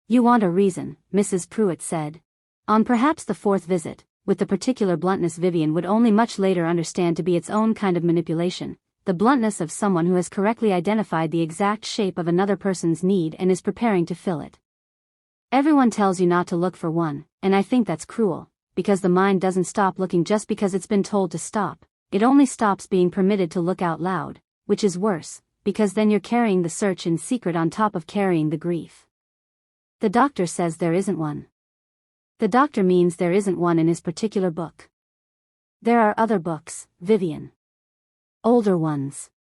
A: "You want a reason," Mrs. Pruitt said. On perhaps the 4th visit, with the particular bluntness Vivian would only much later understand to be its own kind of manipulation, the bluntness of someone who has correctly identified the exact shape of another person's need and is preparing to fill it. "Everyone tells you not to look for one, and I think that's cruel, because the mind doesn't stop looking just because it's been told to stop, it only stops being permitted to look out loud, which is worse, because then you're carrying the search in secret on top of carrying the grief. The doctor says there isn't one. The doctor means there isn't one in his particular book. There are other books, Vivian. Older ones.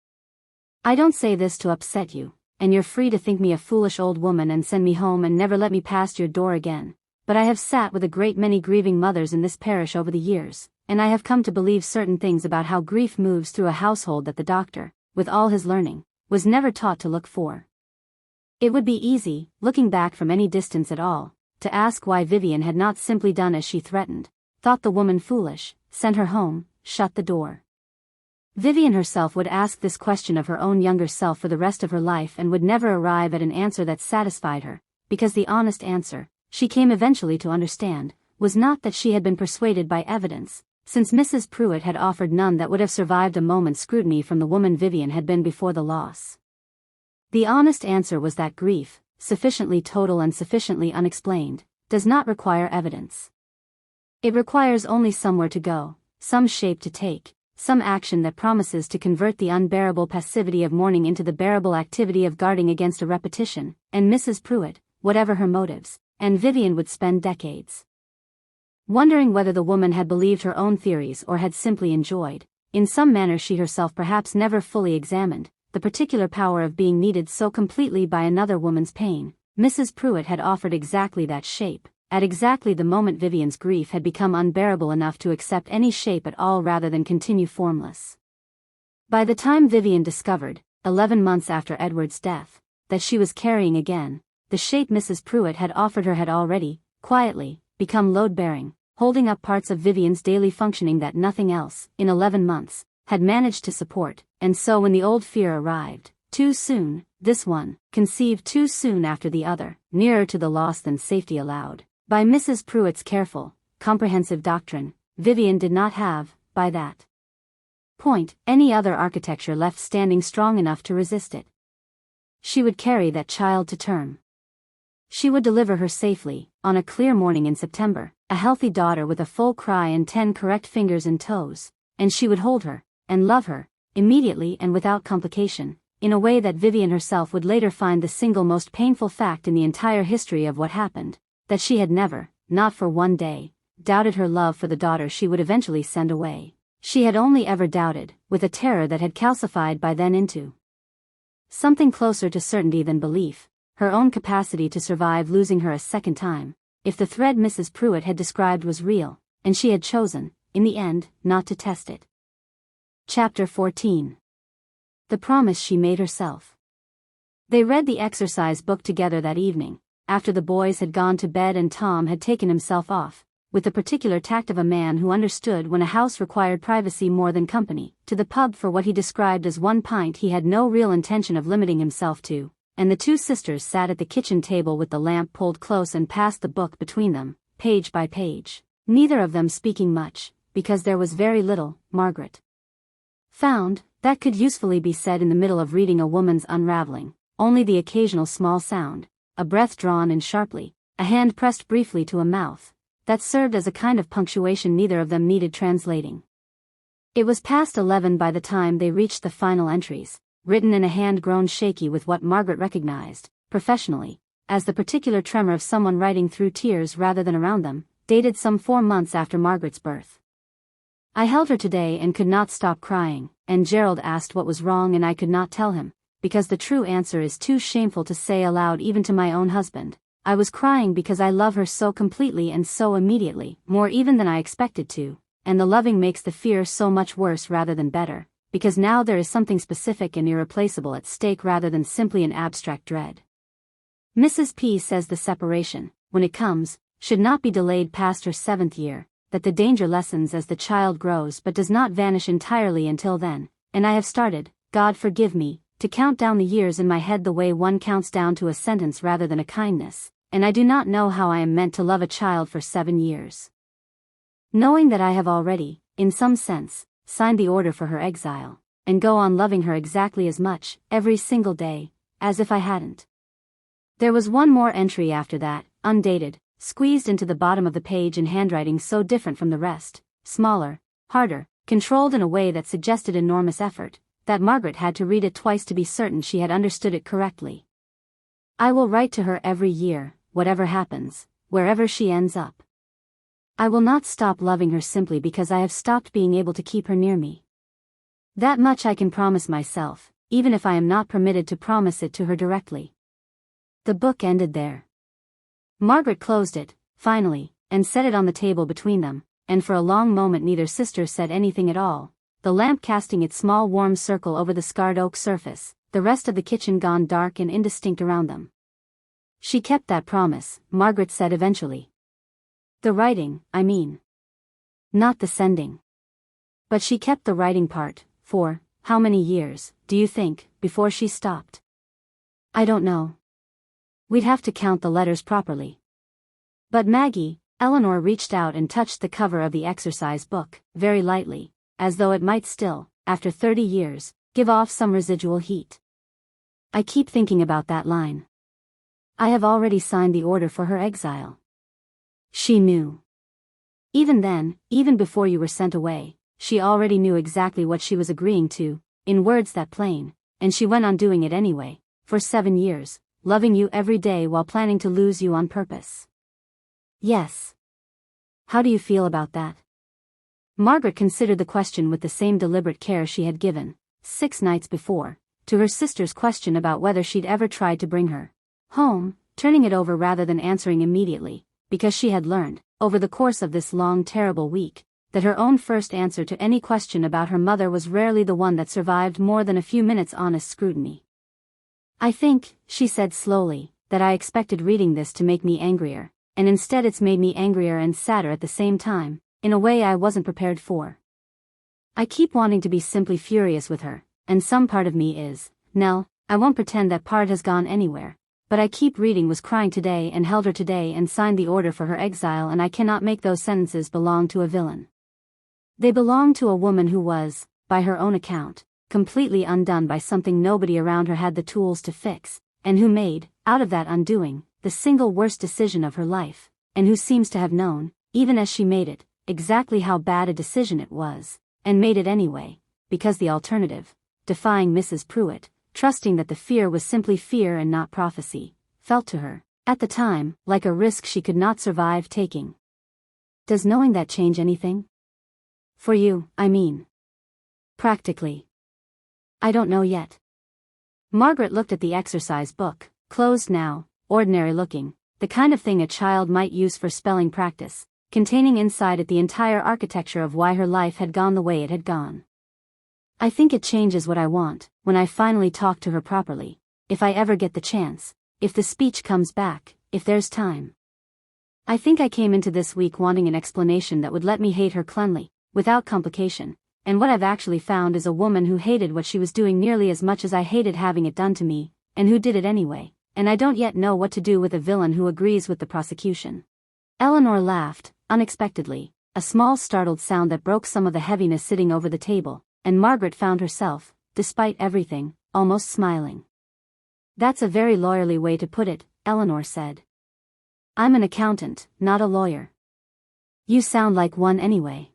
A: I don't say this to upset you, and you're free to think me a foolish old woman and send me home and never let me past your door again, but I have sat with a great many grieving mothers in this parish over the years, and I have come to believe certain things about how grief moves through a household that the doctor, with all his learning, was never taught to look for. It would be easy, looking back from any distance at all, to ask why Vivian had not simply done as she threatened, thought the woman foolish, sent her home, shut the door. Vivian herself would ask this question of her own younger self for the rest of her life and would never arrive at an answer that satisfied her, because the honest answer, she came eventually to understand, was not that she had been persuaded by evidence, since Mrs. Pruitt had offered none that would have survived a moment's scrutiny from the woman Vivian had been before the loss. The honest answer was that grief, sufficiently total and sufficiently unexplained, does not require evidence. It requires only somewhere to go, some shape to take, some action that promises to convert the unbearable passivity of mourning into the bearable activity of guarding against a repetition, and Mrs. Pruitt, whatever her motives, and Vivian would spend decades wondering whether the woman had believed her own theories or had simply enjoyed, in some manner she herself perhaps never fully examined, the particular power of being needed so completely by another woman's pain. Mrs. Pruitt had offered exactly that shape, at exactly the moment Vivian's grief had become unbearable enough to accept any shape at all rather than continue formless. By the time Vivian discovered, 11 months after Edward's death, that she was carrying again, the shape Mrs. Pruitt had offered her had already, quietly, become load-bearing, holding up parts of Vivian's daily functioning that nothing else, in 11 months, had managed to support, and so when the old fear arrived, too soon, this one, conceived too soon after the other, nearer to the loss than safety allowed, by Mrs. Pruitt's careful, comprehensive doctrine, Vivian did not have, by that point, any other architecture left standing strong enough to resist it. She would carry that child to term. She would deliver her safely, on a clear morning in September, a healthy daughter with a full cry and 10 correct fingers and toes, and she would hold her, and love her, immediately and without complication, in a way that Vivian herself would later find the single most painful fact in the entire history of what happened, that she had never, not for one day, doubted her love for the daughter she would eventually send away. She had only ever doubted, with a terror that had calcified by then into something closer to certainty than belief, her own capacity to survive losing her a second time, if the thread Mrs. Pruitt had described was real, and she had chosen, in the end, not to test it. Chapter 14. The Promise She Made Herself. They read the exercise book together that evening, after the boys had gone to bed and Tom had taken himself off, with the particular tact of a man who understood when a house required privacy more than company, to the pub for what he described as one pint he had no real intention of limiting himself to, and the two sisters sat at the kitchen table with the lamp pulled close and passed the book between them, page by page, neither of them speaking much, because there was very little, Margaret found, that could usefully be said in the middle of reading a woman's unraveling, only the occasional small sound, a breath drawn in sharply, a hand pressed briefly to a mouth, that served as a kind of punctuation neither of them needed translating. It was past 11 by the time they reached the final entries, written in a hand grown shaky with what Margaret recognized, professionally, as the particular tremor of someone writing through tears rather than around them, dated some 4 months after Margaret's birth. I held her today and could not stop crying, and Gerald asked what was wrong and I could not tell him, because the true answer is too shameful to say aloud even to my own husband. I was crying because I love her so completely and so immediately, more even than I expected to, and the loving makes the fear so much worse rather than better, because now there is something specific and irreplaceable at stake rather than simply an abstract dread. Mrs. P says the separation, when it comes, should not be delayed past her 7th year, that the danger lessens as the child grows but does not vanish entirely until then, and I have started, God forgive me, to count down the years in my head the way one counts down to a sentence rather than a kindness, and I do not know how I am meant to love a child for 7 years. Knowing that I have already, in some sense, signed the order for her exile, and go on loving her exactly as much, every single day, as if I hadn't. There was one more entry after that, undated, squeezed into the bottom of the page in handwriting so different from the rest, smaller, harder, controlled in a way that suggested enormous effort, that Margaret had to read it twice to be certain she had understood it correctly. I will write to her every year, whatever happens, wherever she ends up. I will not stop loving her simply because I have stopped being able to keep her near me. That much I can promise myself, even if I am not permitted to promise it to her directly. The book ended there. Margaret closed it, finally, and set it on the table between them, and for a long moment neither sister said anything at all, the lamp casting its small warm circle over the scarred oak surface, the rest of the kitchen gone dark and indistinct around them. She kept that promise, Margaret said eventually. The writing, I mean. Not the sending. But she kept the writing part, for, how many years, do you think, before she stopped? I don't know. We'd have to count the letters properly. But Maggie, Eleanor reached out and touched the cover of the exercise book, very lightly, as though it might still, after 30 years, give off some residual heat. I keep thinking about that line. I have already signed the order for her exile. She knew. Even then, even before you were sent away, she already knew exactly what she was agreeing to, in words that plain, and she went on doing it anyway, for 7 years, loving you every day while planning to lose you on purpose. Yes. How do you feel about that? Margaret considered the question with the same deliberate care she had given, 6 nights before, to her sister's question about whether she'd ever tried to bring her home, turning it over rather than answering immediately, because she had learned, over the course of this long terrible week, that her own first answer to any question about her mother was rarely the one that survived more than a few minutes' honest scrutiny. I think, she said slowly, that I expected reading this to make me angrier, and instead it's made me angrier and sadder at the same time, in a way I wasn't prepared for. I keep wanting to be simply furious with her, and some part of me is, Nell, I won't pretend that part has gone anywhere, but I keep reading was crying today and held her today and signed the order for her exile, and I cannot make those sentences belong to a villain. They belong to a woman who was, by her own account, completely undone by something nobody around her had the tools to fix, and who made, out of that undoing, the single worst decision of her life, and who seems to have known, even as she made it, exactly how bad a decision it was, and made it anyway, because the alternative, defying Mrs. Pruitt, trusting that the fear was simply fear and not prophecy, felt to her, at the time, like a risk she could not survive taking. Does knowing that change anything? For you, I mean. Practically. I don't know yet. Margaret looked at the exercise book, closed now, ordinary looking, the kind of thing a child might use for spelling practice, containing inside it the entire architecture of why her life had gone the way it had gone. I think it changes what I want, when I finally talk to her properly, if I ever get the chance, if the speech comes back, if there's time. I think I came into this week wanting an explanation that would let me hate her cleanly, without complication, and what I've actually found is a woman who hated what she was doing nearly as much as I hated having it done to me, and who did it anyway, and I don't yet know what to do with a villain who agrees with the prosecution. Eleanor laughed, unexpectedly, a small startled sound that broke some of the heaviness sitting over the table, and Margaret found herself, despite everything, almost smiling. That's a very lawyerly way to put it, Eleanor said. I'm an accountant, not a lawyer. You sound like one anyway.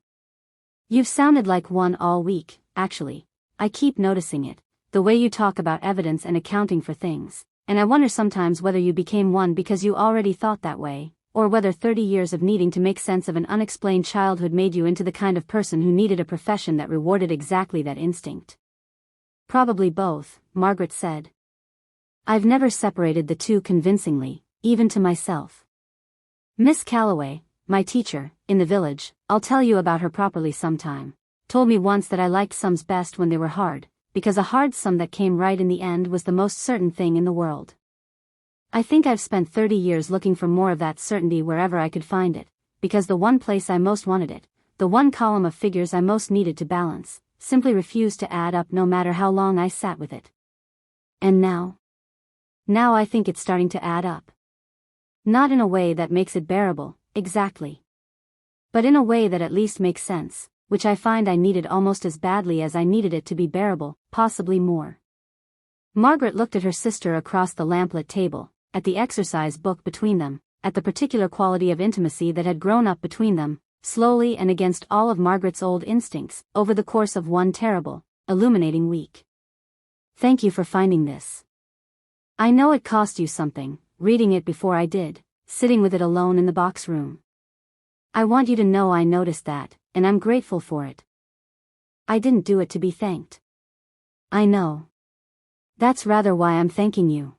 A: You've sounded like one all week, actually. I keep noticing it, the way you talk about evidence and accounting for things, and I wonder sometimes whether you became one because you already thought that way, or whether 30 years of needing to make sense of an unexplained childhood made you into the kind of person who needed a profession that rewarded exactly that instinct. Probably both, Margaret said. I've never separated the two convincingly, even to myself. Miss Calloway, my teacher, in the village, I'll tell you about her properly sometime, told me once that I liked sums best when they were hard, because a hard sum that came right in the end was the most certain thing in the world. I think I've spent 30 years looking for more of that certainty wherever I could find it, because the one place I most wanted it, the one column of figures I most needed to balance, simply refused to add up no matter how long I sat with it. And now? Now I think it's starting to add up. Not in a way that makes it bearable, exactly. But in a way that at least makes sense, which I find I needed almost as badly as I needed it to be bearable, possibly more. Margaret looked at her sister across the lamplit table, at the exercise book between them, at the particular quality of intimacy that had grown up between them, slowly and against all of Margaret's old instincts, over the course of one terrible, illuminating week. Thank you for finding this. I know it cost you something, reading it before I did, sitting with it alone in the box room. I want you to know I noticed that, and I'm grateful for it. I didn't do it to be thanked. I know. That's rather why I'm thanking you.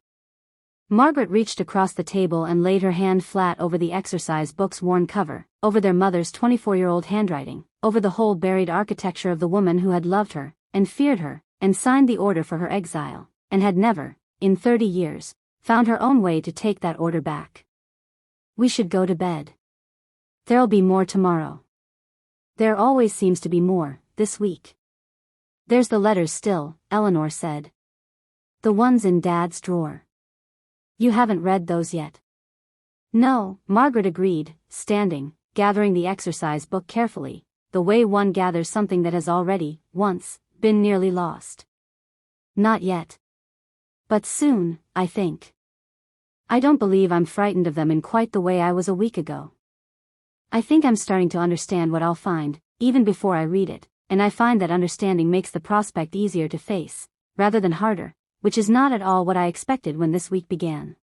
A: Margaret reached across the table and laid her hand flat over the exercise book's worn cover, over their mother's 24-year-old handwriting, over the whole buried architecture of the woman who had loved her, and feared her, and signed the order for her exile, and had never, in 30 years, found her own way to take that order back. We should go to bed. There'll be more tomorrow. There always seems to be more, this week. There's the letters still, Eleanor said. The ones in Dad's drawer. You haven't read those yet. No, Margaret agreed, standing, gathering the exercise book carefully, the way one gathers something that has already, once, been nearly lost. Not yet. But soon, I think. I don't believe I'm frightened of them in quite the way I was a week ago. I think I'm starting to understand what I'll find, even before I read it, and I find that understanding makes the prospect easier to face, rather than harder, which is not at all what I expected when this week began.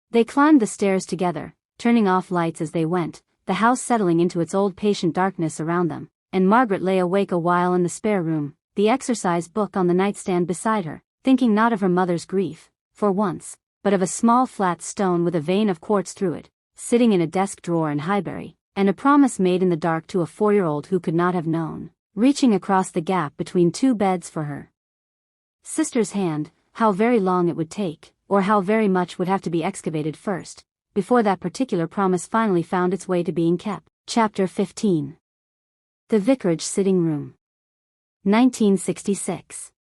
A: They climbed the stairs together, turning off lights as they went, the house settling into its old patient darkness around them, and Margaret lay awake a while in the spare room, the exercise book on the nightstand beside her, thinking not of her mother's grief, for once, but of a small flat stone with a vein of quartz through it, sitting in a desk drawer in Highbury, and a promise made in the dark to a 4-year-old who could not have known, reaching across the gap between 2 beds for her sister's hand, how very long it would take, or how very much would have to be excavated first, before that particular promise finally found its way to being kept. Chapter 15. The Vicarage Sitting Room. 1966.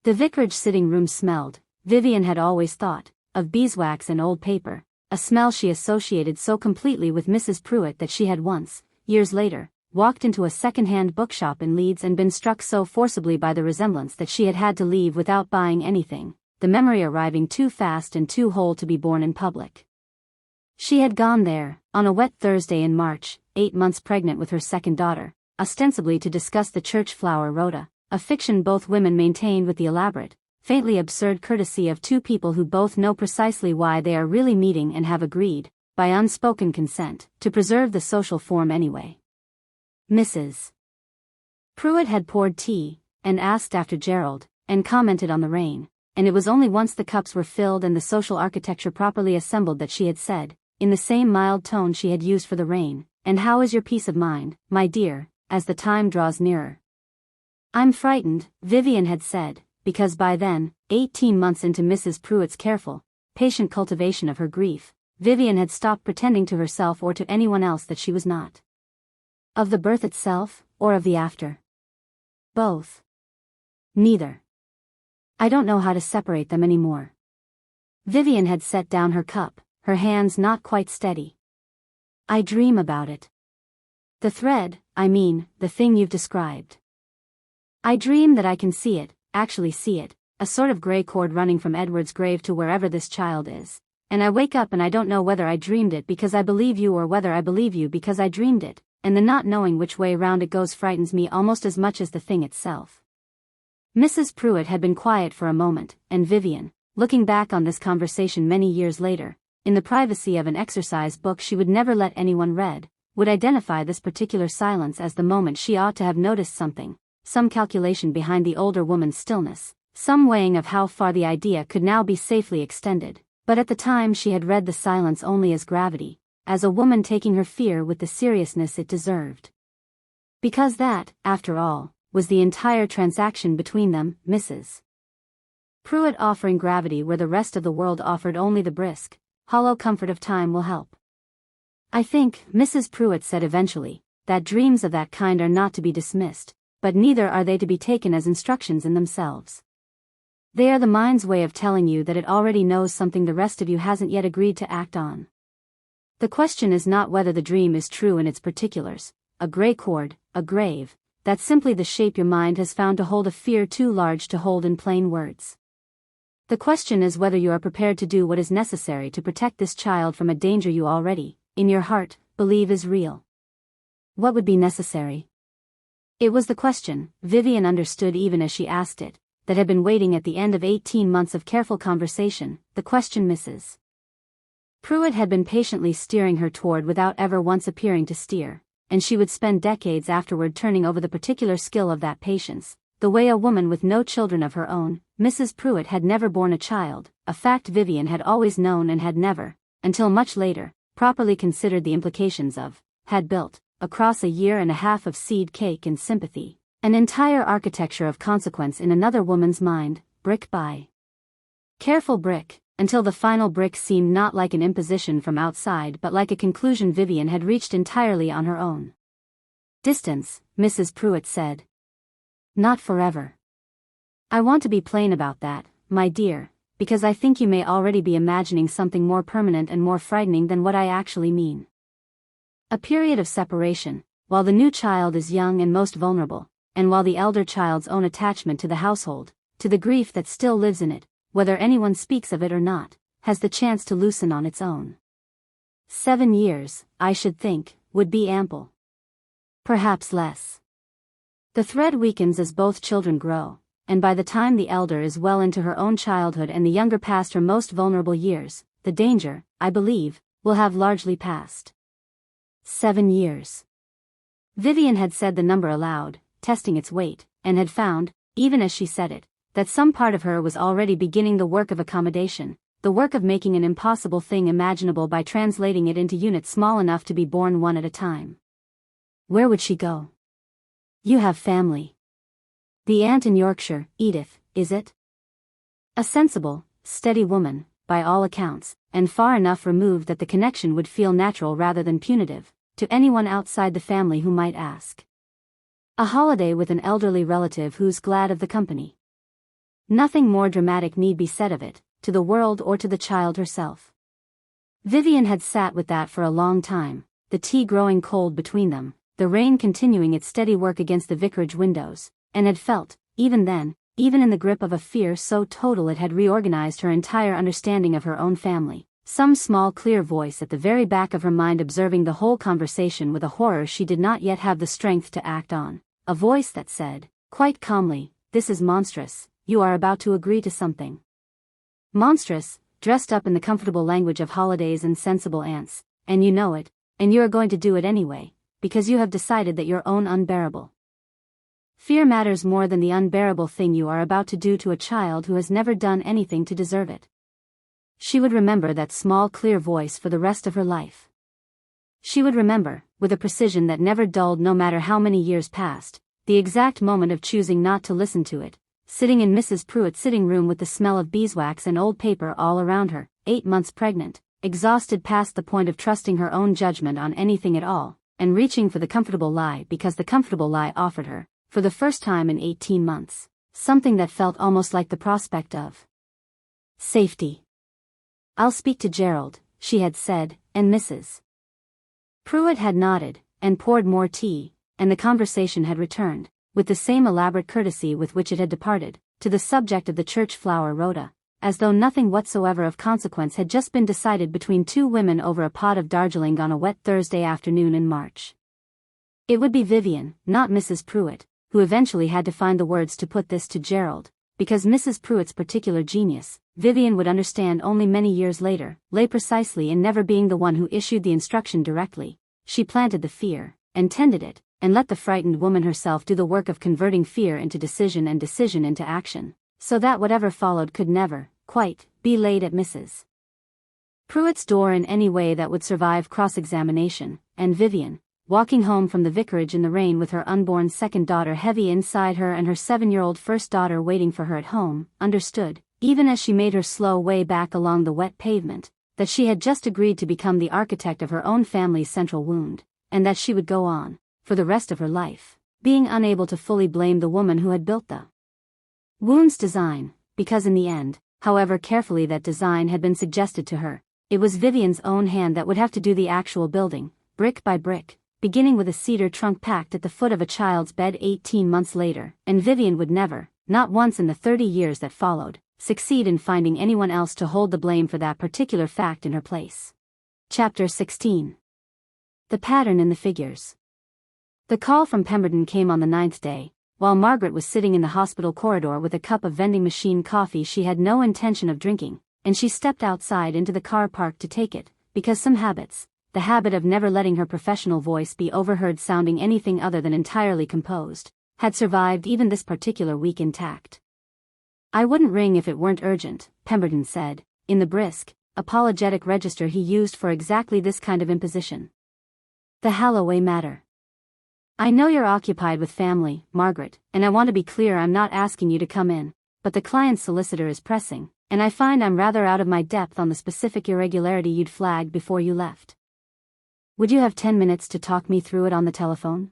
A: The vicarage sitting room smelled, Vivian had always thought, of beeswax and old paper, a smell she associated so completely with Mrs. Pruitt that she had once, years later, walked into a second-hand bookshop in Leeds and been struck so forcibly by the resemblance that she had had to leave without buying anything, the memory arriving too fast and too whole to be borne in public. She had gone there, on a wet Thursday in March, 8 months pregnant with her second daughter, ostensibly to discuss the church flower rhoda, a fiction both women maintained with the elaborate, faintly absurd courtesy of 2 people who both know precisely why they are really meeting and have agreed, by unspoken consent, to preserve the social form anyway. Mrs. Pruitt had poured tea, and asked after Gerald, and commented on the rain, and it was only once the cups were filled and the social architecture properly assembled that she had said, in the same mild tone she had used for the rain, "And how is your peace of mind, my dear, as the time draws nearer?" "I'm frightened," Vivian had said, because by then, 18 months into Mrs. Pruitt's careful, patient cultivation of her grief, Vivian had stopped pretending to herself or to anyone else that she was not. Of the birth itself, or of the after? Both. Neither. I don't know how to separate them anymore. Vivian had set down her cup, her hands not quite steady. I dream about it. The thread, I mean, the thing you've described. I dream that I can see it, actually see it, a sort of grey cord running from Edward's grave to wherever this child is, and I wake up and I don't know whether I dreamed it because I believe you or whether I believe you because I dreamed it, and the not knowing which way round it goes frightens me almost as much as the thing itself. Mrs. Pruitt had been quiet for a moment, and Vivian, looking back on this conversation many years later, in the privacy of an exercise book she would never let anyone read, would identify this particular silence as the moment she ought to have noticed something, some calculation behind the older woman's stillness, some weighing of how far the idea could now be safely extended, but at the time she had read the silence only as gravity, as a woman taking her fear with the seriousness it deserved. Because that, after all, was the entire transaction between them, Mrs. Pruitt offering gravity where the rest of the world offered only the brisk, hollow comfort of time will help. I think, Mrs. Pruitt said eventually, that dreams of that kind are not to be dismissed, but neither are they to be taken as instructions in themselves. They are the mind's way of telling you that it already knows something the rest of you hasn't yet agreed to act on. The question is not whether the dream is true in its particulars, a grey cord, a grave, that's simply the shape your mind has found to hold a fear too large to hold in plain words. The question is whether you are prepared to do what is necessary to protect this child from a danger you already, in your heart, believe is real. What would be necessary? It was the question, Vivian understood even as she asked it, that had been waiting at the end of 18 months of careful conversation, the question Mrs. Pruitt had been patiently steering her toward without ever once appearing to steer, and she would spend decades afterward turning over the particular skill of that patience, the way a woman with no children of her own, Mrs. Pruitt had never borne a child, a fact Vivian had always known and had never, until much later, properly considered the implications of, had built, across a year and a half of seed cake and sympathy, an entire architecture of consequence in another woman's mind, brick by careful brick, until the final brick seemed not like an imposition from outside but like a conclusion Vivian had reached entirely on her own. Distance, Mrs. Pruitt said. Not forever. I want to be plain about that, my dear, because I think you may already be imagining something more permanent and more frightening than what I actually mean. A period of separation, while the new child is young and most vulnerable, and while the elder child's own attachment to the household, to the grief that still lives in it, whether anyone speaks of it or not, has the chance to loosen on its own. 7 years, I should think, would be ample. Perhaps less. The thread weakens as both children grow, and by the time the elder is well into her own childhood and the younger past her most vulnerable years, the danger, I believe, will have largely passed. 7 years. Vivian had said the number aloud, testing its weight, and had found, even as she said it, that some part of her was already beginning the work of accommodation, the work of making an impossible thing imaginable by translating it into units small enough to be borne one at a time. Where would she go? You have family. The aunt in Yorkshire, Edith, is it? A sensible, steady woman, by all accounts, and far enough removed that the connection would feel natural rather than punitive, to anyone outside the family who might ask. A holiday with an elderly relative who's glad of the company. Nothing more dramatic need be said of it, to the world or to the child herself. Vivian had sat with that for a long time, the tea growing cold between them, the rain continuing its steady work against the vicarage windows, and had felt, even then, even in the grip of a fear so total it had reorganized her entire understanding of her own family, some small clear voice at the very back of her mind observing the whole conversation with a horror she did not yet have the strength to act on, a voice that said, quite calmly, "This is monstrous, you are about to agree to something." Monstrous, dressed up in the comfortable language of holidays and sensible aunts, and you know it, and you are going to do it anyway, because you have decided that your own unbearable. Fear matters more than the unbearable thing you are about to do to a child who has never done anything to deserve it. She would remember that small clear voice for the rest of her life. She would remember, with a precision that never dulled no matter how many years passed, the exact moment of choosing not to listen to it, sitting in Mrs. Pruitt's sitting room with the smell of beeswax and old paper all around her, 8 months pregnant, exhausted past the point of trusting her own judgment on anything at all, and reaching for the comfortable lie because the comfortable lie offered her, for the first time in 18 months, something that felt almost like the prospect of safety. "I'll speak to Gerald," she had said, and Mrs. Pruitt had nodded, and poured more tea, and the conversation had returned, with the same elaborate courtesy with which it had departed, to the subject of the church flower Rhoda, as though nothing whatsoever of consequence had just been decided between two women over a pot of Darjeeling on a wet Thursday afternoon in March. It would be Vivian, not Mrs. Pruitt, who eventually had to find the words to put this to Gerald, because Mrs. Pruitt's particular genius, Vivian would understand only many years later, lay precisely in never being the one who issued the instruction directly. She planted the fear, and tended it, and let the frightened woman herself do the work of converting fear into decision and decision into action, so that whatever followed could never, quite, be laid at Mrs. Pruitt's door in any way that would survive cross-examination, and Vivian, walking home from the vicarage in the rain with her unborn second daughter heavy inside her and her 7-year-old first daughter waiting for her at home, understood, even as she made her slow way back along the wet pavement, that she had just agreed to become the architect of her own family's central wound, and that she would go on, for the rest of her life, being unable to fully blame the woman who had built the wound's design, because in the end, however carefully that design had been suggested to her, it was Vivian's own hand that would have to do the actual building, brick by brick, beginning with a cedar trunk packed at the foot of a child's bed 18 months later, and Vivian would never, not once in the 30 years that followed, succeed in finding anyone else to hold the blame for that particular fact in her place. Chapter 16. The pattern in the figures. The call from Pemberton came on the 9th day, while Margaret was sitting in the hospital corridor with a cup of vending machine coffee she had no intention of drinking, and she stepped outside into the car park to take it, because some habits, the habit of never letting her professional voice be overheard sounding anything other than entirely composed, had survived even this particular week intact. "I wouldn't ring if it weren't urgent," Pemberton said, in the brisk, apologetic register he used for exactly this kind of imposition. "The Halloway matter. I know you're occupied with family, Margaret, and I want to be clear I'm not asking you to come in, but the client's solicitor is pressing, and I find I'm rather out of my depth on the specific irregularity you'd flagged before you left. Would you have 10 minutes to talk me through it on the telephone?"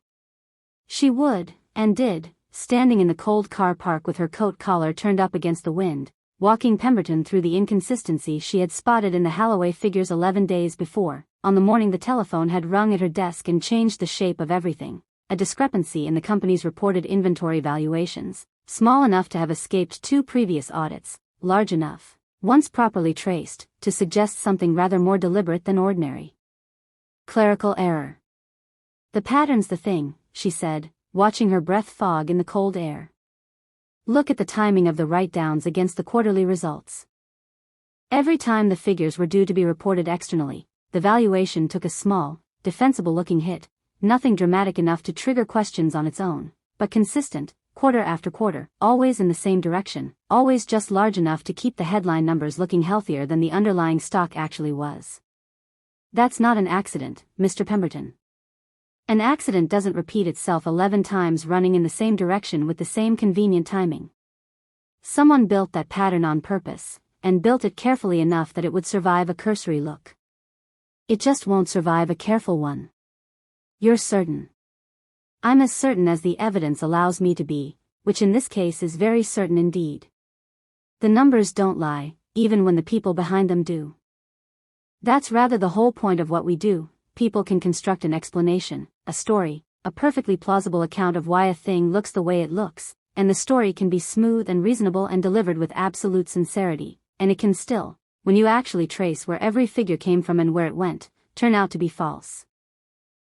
A: She would, and did, standing in the cold car park with her coat collar turned up against the wind, walking Pemberton through the inconsistency she had spotted in the Halloway figures 11 days before. On the morning the telephone had rung at her desk and changed the shape of everything. A discrepancy in the company's reported inventory valuations, small enough to have escaped 2 previous audits, large enough, once properly traced, to suggest something rather more deliberate than ordinary. Clerical error. The pattern's the thing, she said, watching her breath fog in the cold air. Look at the timing of the write-downs against the quarterly results. Every time the figures were due to be reported externally, the valuation took a small, defensible-looking hit, nothing dramatic enough to trigger questions on its own, but consistent, quarter after quarter, always in the same direction, always just large enough to keep the headline numbers looking healthier than the underlying stock actually was. That's not an accident, Mr. Pemberton. An accident doesn't repeat itself 11 times running in the same direction with the same convenient timing. Someone built that pattern on purpose, and built it carefully enough that it would survive a cursory look. It just won't survive a careful one. You're certain. I'm as certain as the evidence allows me to be, which in this case is very certain indeed. The numbers don't lie, even when the people behind them do. That's rather the whole point of what we do. People can construct an explanation, a story, a perfectly plausible account of why a thing looks the way it looks, and the story can be smooth and reasonable and delivered with absolute sincerity, and it can still, when you actually trace where every figure came from and where it went, turn out to be false.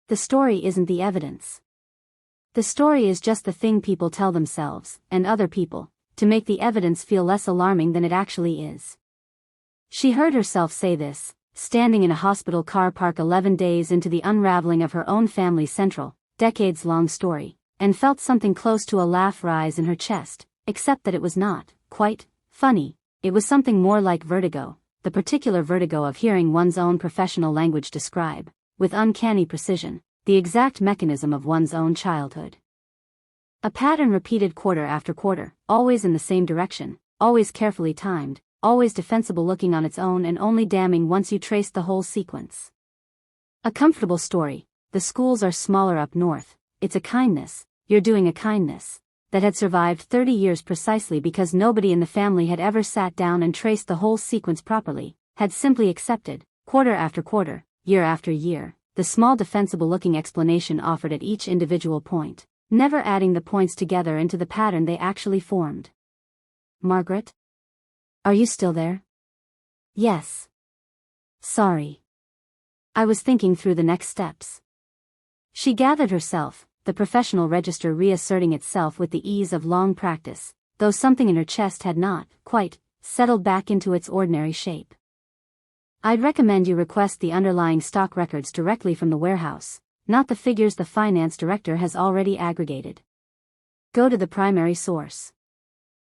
A: The story isn't the evidence. The story is just the thing people tell themselves, and other people, to make the evidence feel less alarming than it actually is. She heard herself say this, standing in a hospital car park 11 days into the unraveling of her own family's central, decades-long story, and felt something close to a laugh rise in her chest, except that it was not, quite, funny. It was something more like vertigo, the particular vertigo of hearing one's own professional language describe, with uncanny precision, the exact mechanism of one's own childhood. A pattern repeated quarter after quarter, always in the same direction, always carefully timed, always defensible looking on its own and only damning once you traced the whole sequence. A comfortable story, the schools are smaller up north, it's a kindness, you're doing a kindness, that had survived 30 years precisely because nobody in the family had ever sat down and traced the whole sequence properly, had simply accepted, quarter after quarter, year after year, the small defensible-looking explanation offered at each individual point, never adding the points together into the pattern they actually formed. Margaret? Are you still there? Yes. Sorry. I was thinking through the next steps. She gathered herself, the professional register reasserting itself with the ease of long practice, though something in her chest had not, quite, settled back into its ordinary shape. I'd recommend you request the underlying stock records directly from the warehouse, not the figures the finance director has already aggregated. Go to the primary source.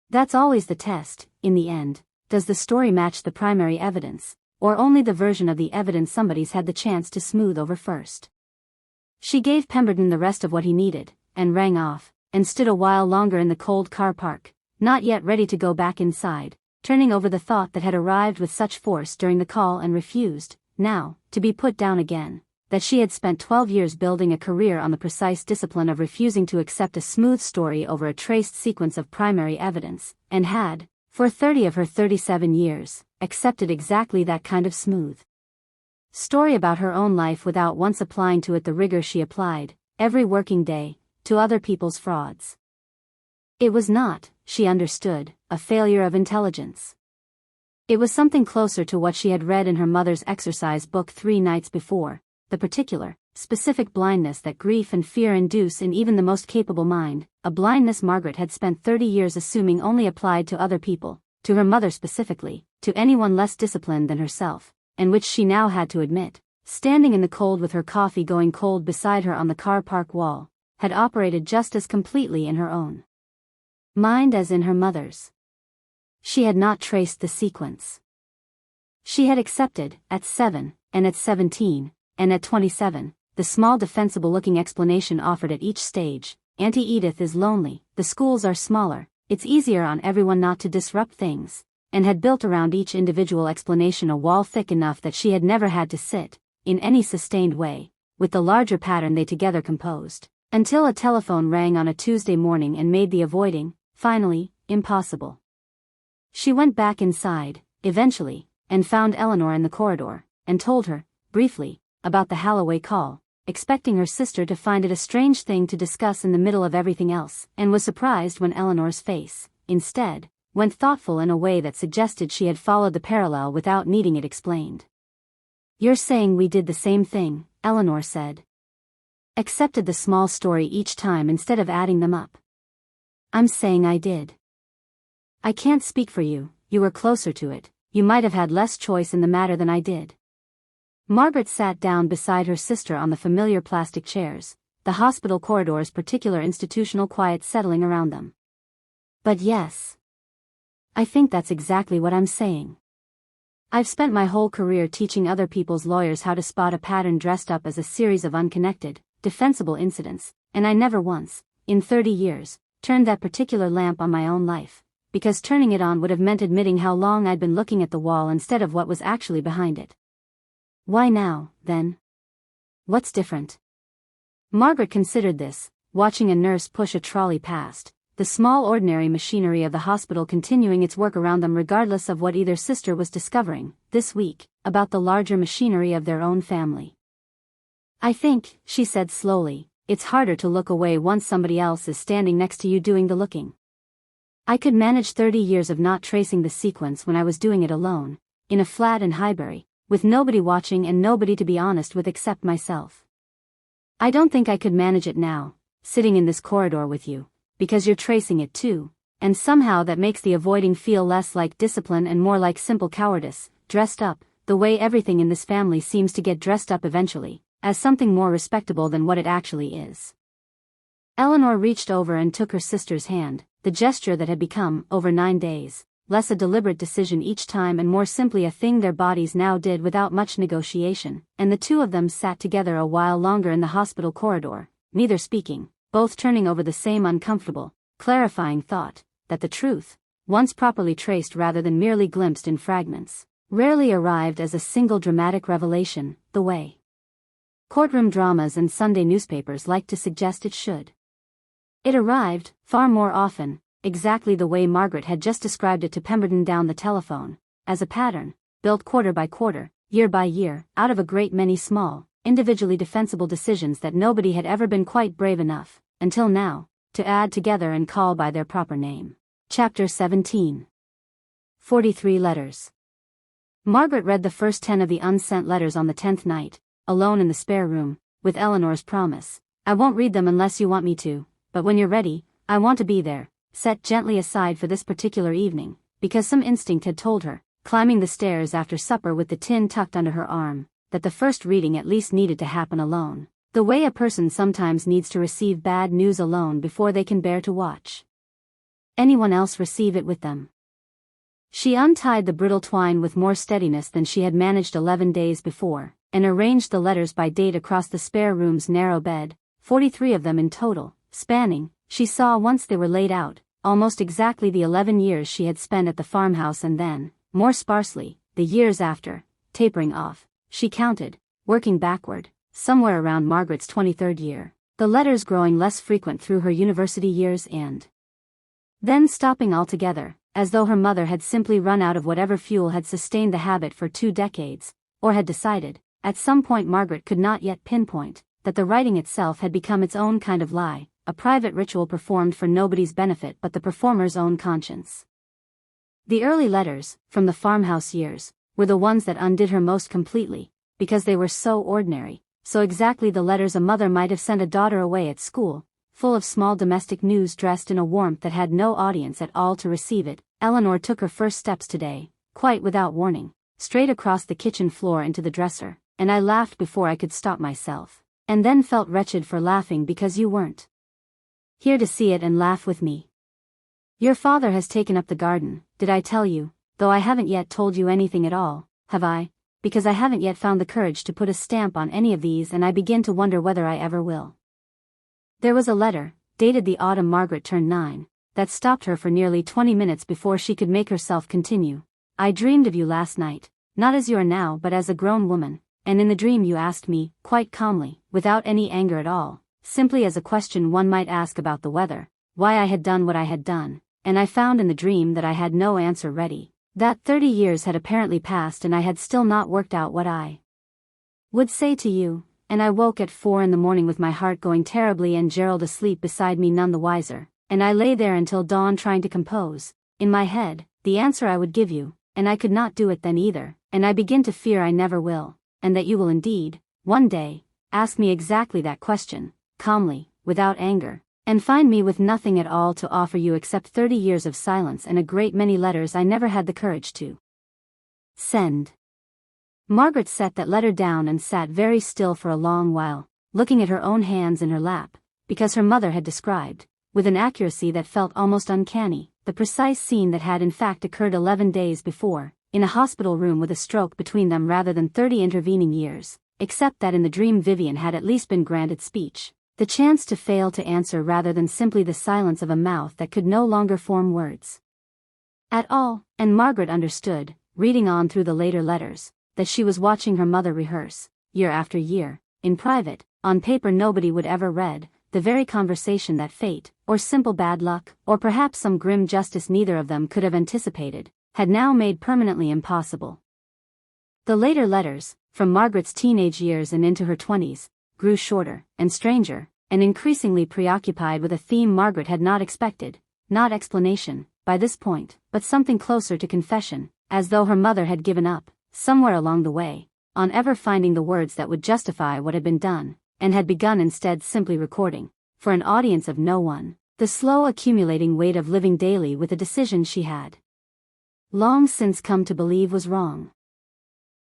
A: That's always the test, in the end. Does the story match the primary evidence, or only the version of the evidence somebody's had the chance to smooth over first? She gave Pemberton the rest of what he needed, and rang off, and stood a while longer in the cold car park, not yet ready to go back inside, turning over the thought that had arrived with such force during the call and refused, now, to be put down again, that she had spent 12 years building a career on the precise discipline of refusing to accept a smooth story over a traced sequence of primary evidence, and had, for 30 of her 37 years, accepted exactly that kind of smooth story about her own life without once applying to it the rigor she applied, every working day, to other people's frauds. It was not, she understood, a failure of intelligence. It was something closer to what she had read in her mother's exercise book 3 nights before, the particular, specific blindness that grief and fear induce in even the most capable mind, a blindness Margaret had spent 30 years assuming only applied to other people, to her mother specifically, to anyone less disciplined than herself, and which she now had to admit, standing in the cold with her coffee going cold beside her on the car park wall, had operated just as completely in her own mind as in her mother's. She had not traced the sequence. She had accepted, at 7, and at 17, and at 27, the small defensible-looking explanation offered at each stage. Auntie Edith is lonely, the schools are smaller, it's easier on everyone not to disrupt things, and had built around each individual explanation a wall thick enough that she had never had to sit, in any sustained way, with the larger pattern they together composed, until a telephone rang on a Tuesday morning and made the avoiding, finally, impossible. She went back inside, eventually, and found Eleanor in the corridor, and told her, briefly, about the Holloway call, expecting her sister to find it a strange thing to discuss in the middle of everything else, and was surprised when Eleanor's face, instead, went thoughtful in a way that suggested she had followed the parallel without needing it explained. "You're saying we did the same thing," Eleanor said. "Accepted the small story each time instead of adding them up." "I'm saying I did. I can't speak for you, you were closer to it, you might have had less choice in the matter than I did." Margaret sat down beside her sister on the familiar plastic chairs, the hospital corridor's particular institutional quiet settling around them. "But yes. I think that's exactly what I'm saying. I've spent my whole career teaching other people's lawyers how to spot a pattern dressed up as a series of unconnected, defensible incidents, and I never once, in 30 years, turned that particular lamp on my own life, because turning it on would have meant admitting how long I'd been looking at the wall instead of what was actually behind it. Why now, then? What's different?" Margaret considered this, watching a nurse push a trolley past, the small ordinary machinery of the hospital continuing its work around them regardless of what either sister was discovering, this week, about the larger machinery of their own family. "I think," she said slowly, "it's harder to look away once somebody else is standing next to you doing the looking. I could manage 30 years of not tracing the sequence when I was doing it alone, in a flat in Highbury, with nobody watching and nobody to be honest with except myself. I don't think I could manage it now, sitting in this corridor with you, because you're tracing it too, and somehow that makes the avoiding feel less like discipline and more like simple cowardice, dressed up, the way everything in this family seems to get dressed up eventually, as something more respectable than what it actually is." Eleanor reached over and took her sister's hand, the gesture that had become, over 9 days, less a deliberate decision each time and more simply a thing their bodies now did without much negotiation, and the two of them sat together a while longer in the hospital corridor, neither speaking, both turning over the same uncomfortable, clarifying thought, that the truth, once properly traced rather than merely glimpsed in fragments, rarely arrived as a single dramatic revelation, the way courtroom dramas and Sunday newspapers like to suggest it should. It arrived, far more often, exactly the way Margaret had just described it to Pemberton down the telephone, as a pattern, built quarter by quarter, year by year, out of a great many small, individually defensible decisions that nobody had ever been quite brave enough, until now, to add together and call by their proper name. Chapter 17. 43 Letters. Margaret read the first 10 of the unsent letters on the 10th night, alone in the spare room, with Eleanor's promise, "I won't read them unless you want me to, but when you're ready, I want to be there," set gently aside for this particular evening, because some instinct had told her, climbing the stairs after supper with the tin tucked under her arm, that the first reading at least needed to happen alone, the way a person sometimes needs to receive bad news alone before they can bear to watch anyone else receive it with them. She untied the brittle twine with more steadiness than she had managed 11 days before, and arranged the letters by date across the spare room's narrow bed, 43 of them in total, spanning, she saw once they were laid out, almost exactly the 11 years she had spent at the farmhouse and then, more sparsely, the years after, tapering off, she counted, working backward, somewhere around Margaret's 23rd year, the letters growing less frequent through her university years and then stopping altogether, as though her mother had simply run out of whatever fuel had sustained the habit for 2 decades, or had decided, at some point Margaret could not yet pinpoint, that the writing itself had become its own kind of lie, a private ritual performed for nobody's benefit but the performer's own conscience. The early letters, from the farmhouse years, were the ones that undid her most completely, because they were so ordinary, so exactly the letters a mother might have sent a daughter away at school, full of small domestic news dressed in a warmth that had no audience at all to receive it. Eleanor took her first steps today, quite without warning, straight across the kitchen floor into the dresser, and I laughed before I could stop myself, and then felt wretched for laughing because you weren't here to see it and laugh with me. Your father has taken up the garden, did I tell you, though I haven't yet told you anything at all, have I? Because I haven't yet found the courage to put a stamp on any of these and I begin to wonder whether I ever will. There was a letter, dated the autumn Margaret turned 9, that stopped her for nearly 20 minutes before she could make herself continue. I dreamed of you last night, not as you are now but as a grown woman, and in the dream you asked me, quite calmly, without any anger at all, simply as a question one might ask about the weather, why I had done what I had done, and I found in the dream that I had no answer ready. That 30 years had apparently passed and I had still not worked out what I would say to you, and I woke at 4 in the morning with my heart going terribly and Gerald asleep beside me none the wiser, and I lay there until dawn trying to compose, in my head, the answer I would give you, and I could not do it then either, and I begin to fear I never will, and that you will indeed, one day, ask me exactly that question, calmly, without anger, and find me with nothing at all to offer you except 30 years of silence and a great many letters I never had the courage to send. Margaret set that letter down and sat very still for a long while, looking at her own hands in her lap, because her mother had described, with an accuracy that felt almost uncanny, the precise scene that had in fact occurred 11 days before, in a hospital room with a stroke between them rather than 30 intervening years, except that in the dream Vivian had at least been granted speech, the chance to fail to answer rather than simply the silence of a mouth that could no longer form words at all, and Margaret understood, reading on through the later letters, that she was watching her mother rehearse, year after year, in private, on paper nobody would ever read, the very conversation that fate, or simple bad luck, or perhaps some grim justice neither of them could have anticipated, had now made permanently impossible. The later letters, from Margaret's teenage years and into her 20s, grew shorter, and stranger, and increasingly preoccupied with a theme Margaret had not expected, not explanation, by this point, but something closer to confession, as though her mother had given up, somewhere along the way, on ever finding the words that would justify what had been done, and had begun instead simply recording, for an audience of no one, the slow accumulating weight of living daily with a decision she had long since come to believe was wrong.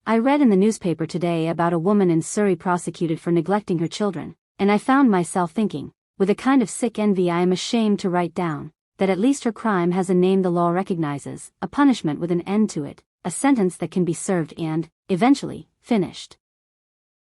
A: I read in the newspaper today about a woman in Surrey prosecuted for neglecting her children, and I found myself thinking, with a kind of sick envy I am ashamed to write down, that at least her crime has a name the law recognizes, a punishment with an end to it, a sentence that can be served and, eventually, finished.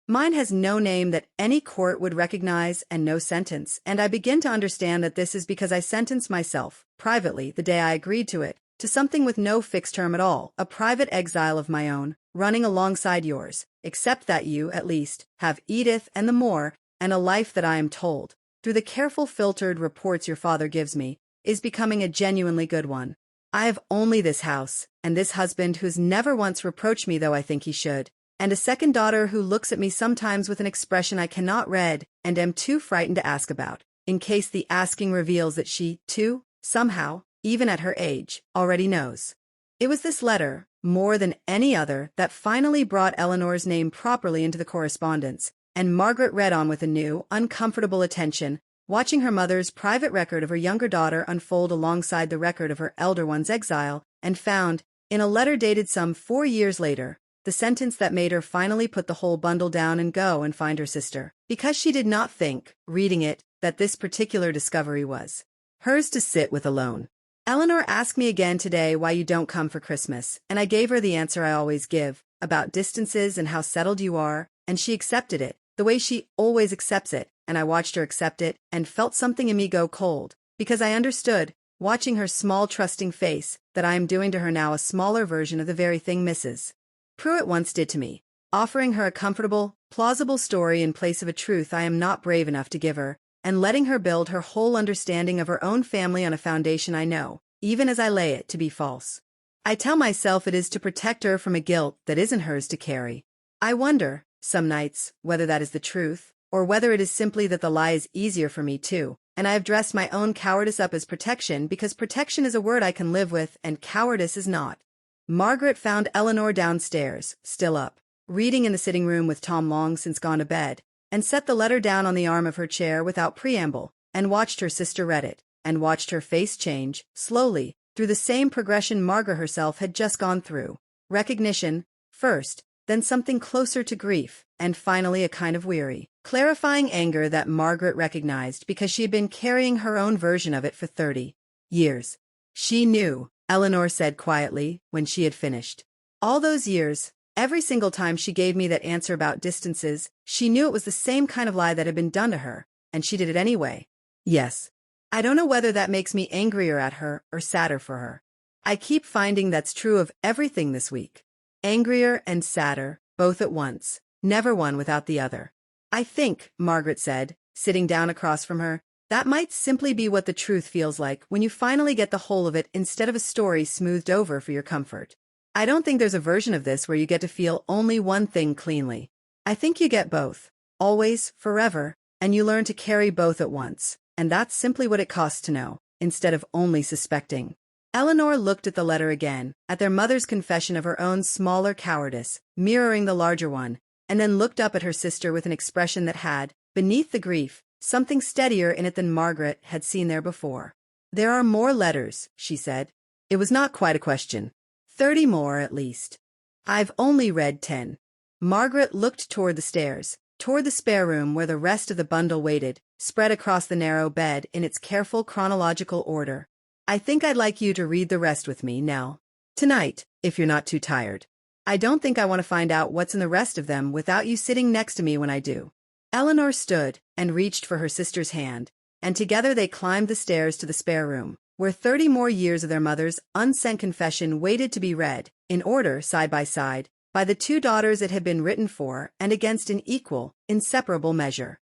B: Mine has no name that any court would recognize and no sentence, and I begin to understand that this is because I sentenced myself, privately, the day I agreed to it, to something with no fixed term at all, a private exile of my own, running alongside yours, except that you, at least, have Edith and the Moor, and a life that I am told, through the careful filtered reports your father gives me, is becoming a genuinely good one. I have only this house, and this husband who's never once reproached me though I think he should, and a second daughter who looks at me sometimes with an expression I cannot read and am too frightened to ask about, in case the asking reveals that she, too, somehow, even at her age, already knows. It was this letter, more than any other, that finally brought Eleanor's name properly into the correspondence, and Margaret read on with a new, uncomfortable attention, watching her mother's private record of her younger daughter unfold alongside the record of her elder one's exile, and found, in a letter dated some 4 years later, the sentence that made her finally put the whole bundle down and go and find her sister, because she did not think, reading it, that this particular discovery was hers to sit with alone. Eleanor asked me again today why you don't come for Christmas, and I gave her the answer I always give, about distances and how settled you are, and she accepted it, the way she always accepts it, and I watched her accept it, and felt something in me go cold, because I understood, watching her small trusting face, that I am doing to her now a smaller version of the very thing Mrs. Pruitt once did to me, offering her a comfortable, plausible story in place of a truth I am not brave enough to give her, and letting her build her whole understanding of her own family on a foundation I know, even as I lay it, to be false. I tell myself it is to protect her from a guilt that isn't hers to carry. I wonder, some nights, whether that is the truth, or whether it is simply that the lie is easier for me too, and I have dressed my own cowardice up as protection because protection is a word I can live with and cowardice is not. Margaret found Eleanor downstairs, still up, reading in the sitting room with Tom long since gone to bed, and set the letter down on the arm of her chair without preamble, and watched her sister read it, and watched her face change, slowly, through the same progression Margaret herself had just gone through. Recognition, first, then something closer to grief, and finally a kind of weary, clarifying anger that Margaret recognized because she had been carrying her own version of it for 30 years. She knew, Eleanor said quietly, when she had finished. All those years, every single time she gave me that answer about distances, she knew it was the same kind of lie that had been done to her, and she did it anyway. Yes. I don't know whether that makes me angrier at her or sadder for her. I keep finding that's true of everything this week. Angrier and sadder, both at once, never one without the other. I think, Margaret said, sitting down across from her, That might simply be what the truth feels like when you finally get the whole of it instead of a story smoothed over for your comfort. I don't think there's a version of this where you get to feel only one thing cleanly. I think you get both. Always, forever, and you learn to carry both at once. And that's simply what it costs to know, instead of only suspecting. Eleanor looked at the letter again, at their mother's confession of her own smaller cowardice, mirroring the larger one, and then looked up at her sister with an expression that had, beneath the grief, something steadier in it than Margaret had seen there before. "There are more letters," she said. It was not quite a question. 30 more, at least. "I've only read 10. Margaret looked toward the stairs, toward the spare room where the rest of the bundle waited, spread across the narrow bed in its careful chronological order. "I think I'd like you to read the rest with me, Nell. Tonight, if you're not too tired. I don't think I want to find out what's in the rest of them without you sitting next to me when I do." Eleanor stood and reached for her sister's hand, and together they climbed the stairs to the spare room, where 30 more years of their mother's unsent confession waited to be read, in order, side by side, by the two daughters it had been written for and against in equal, inseparable measure.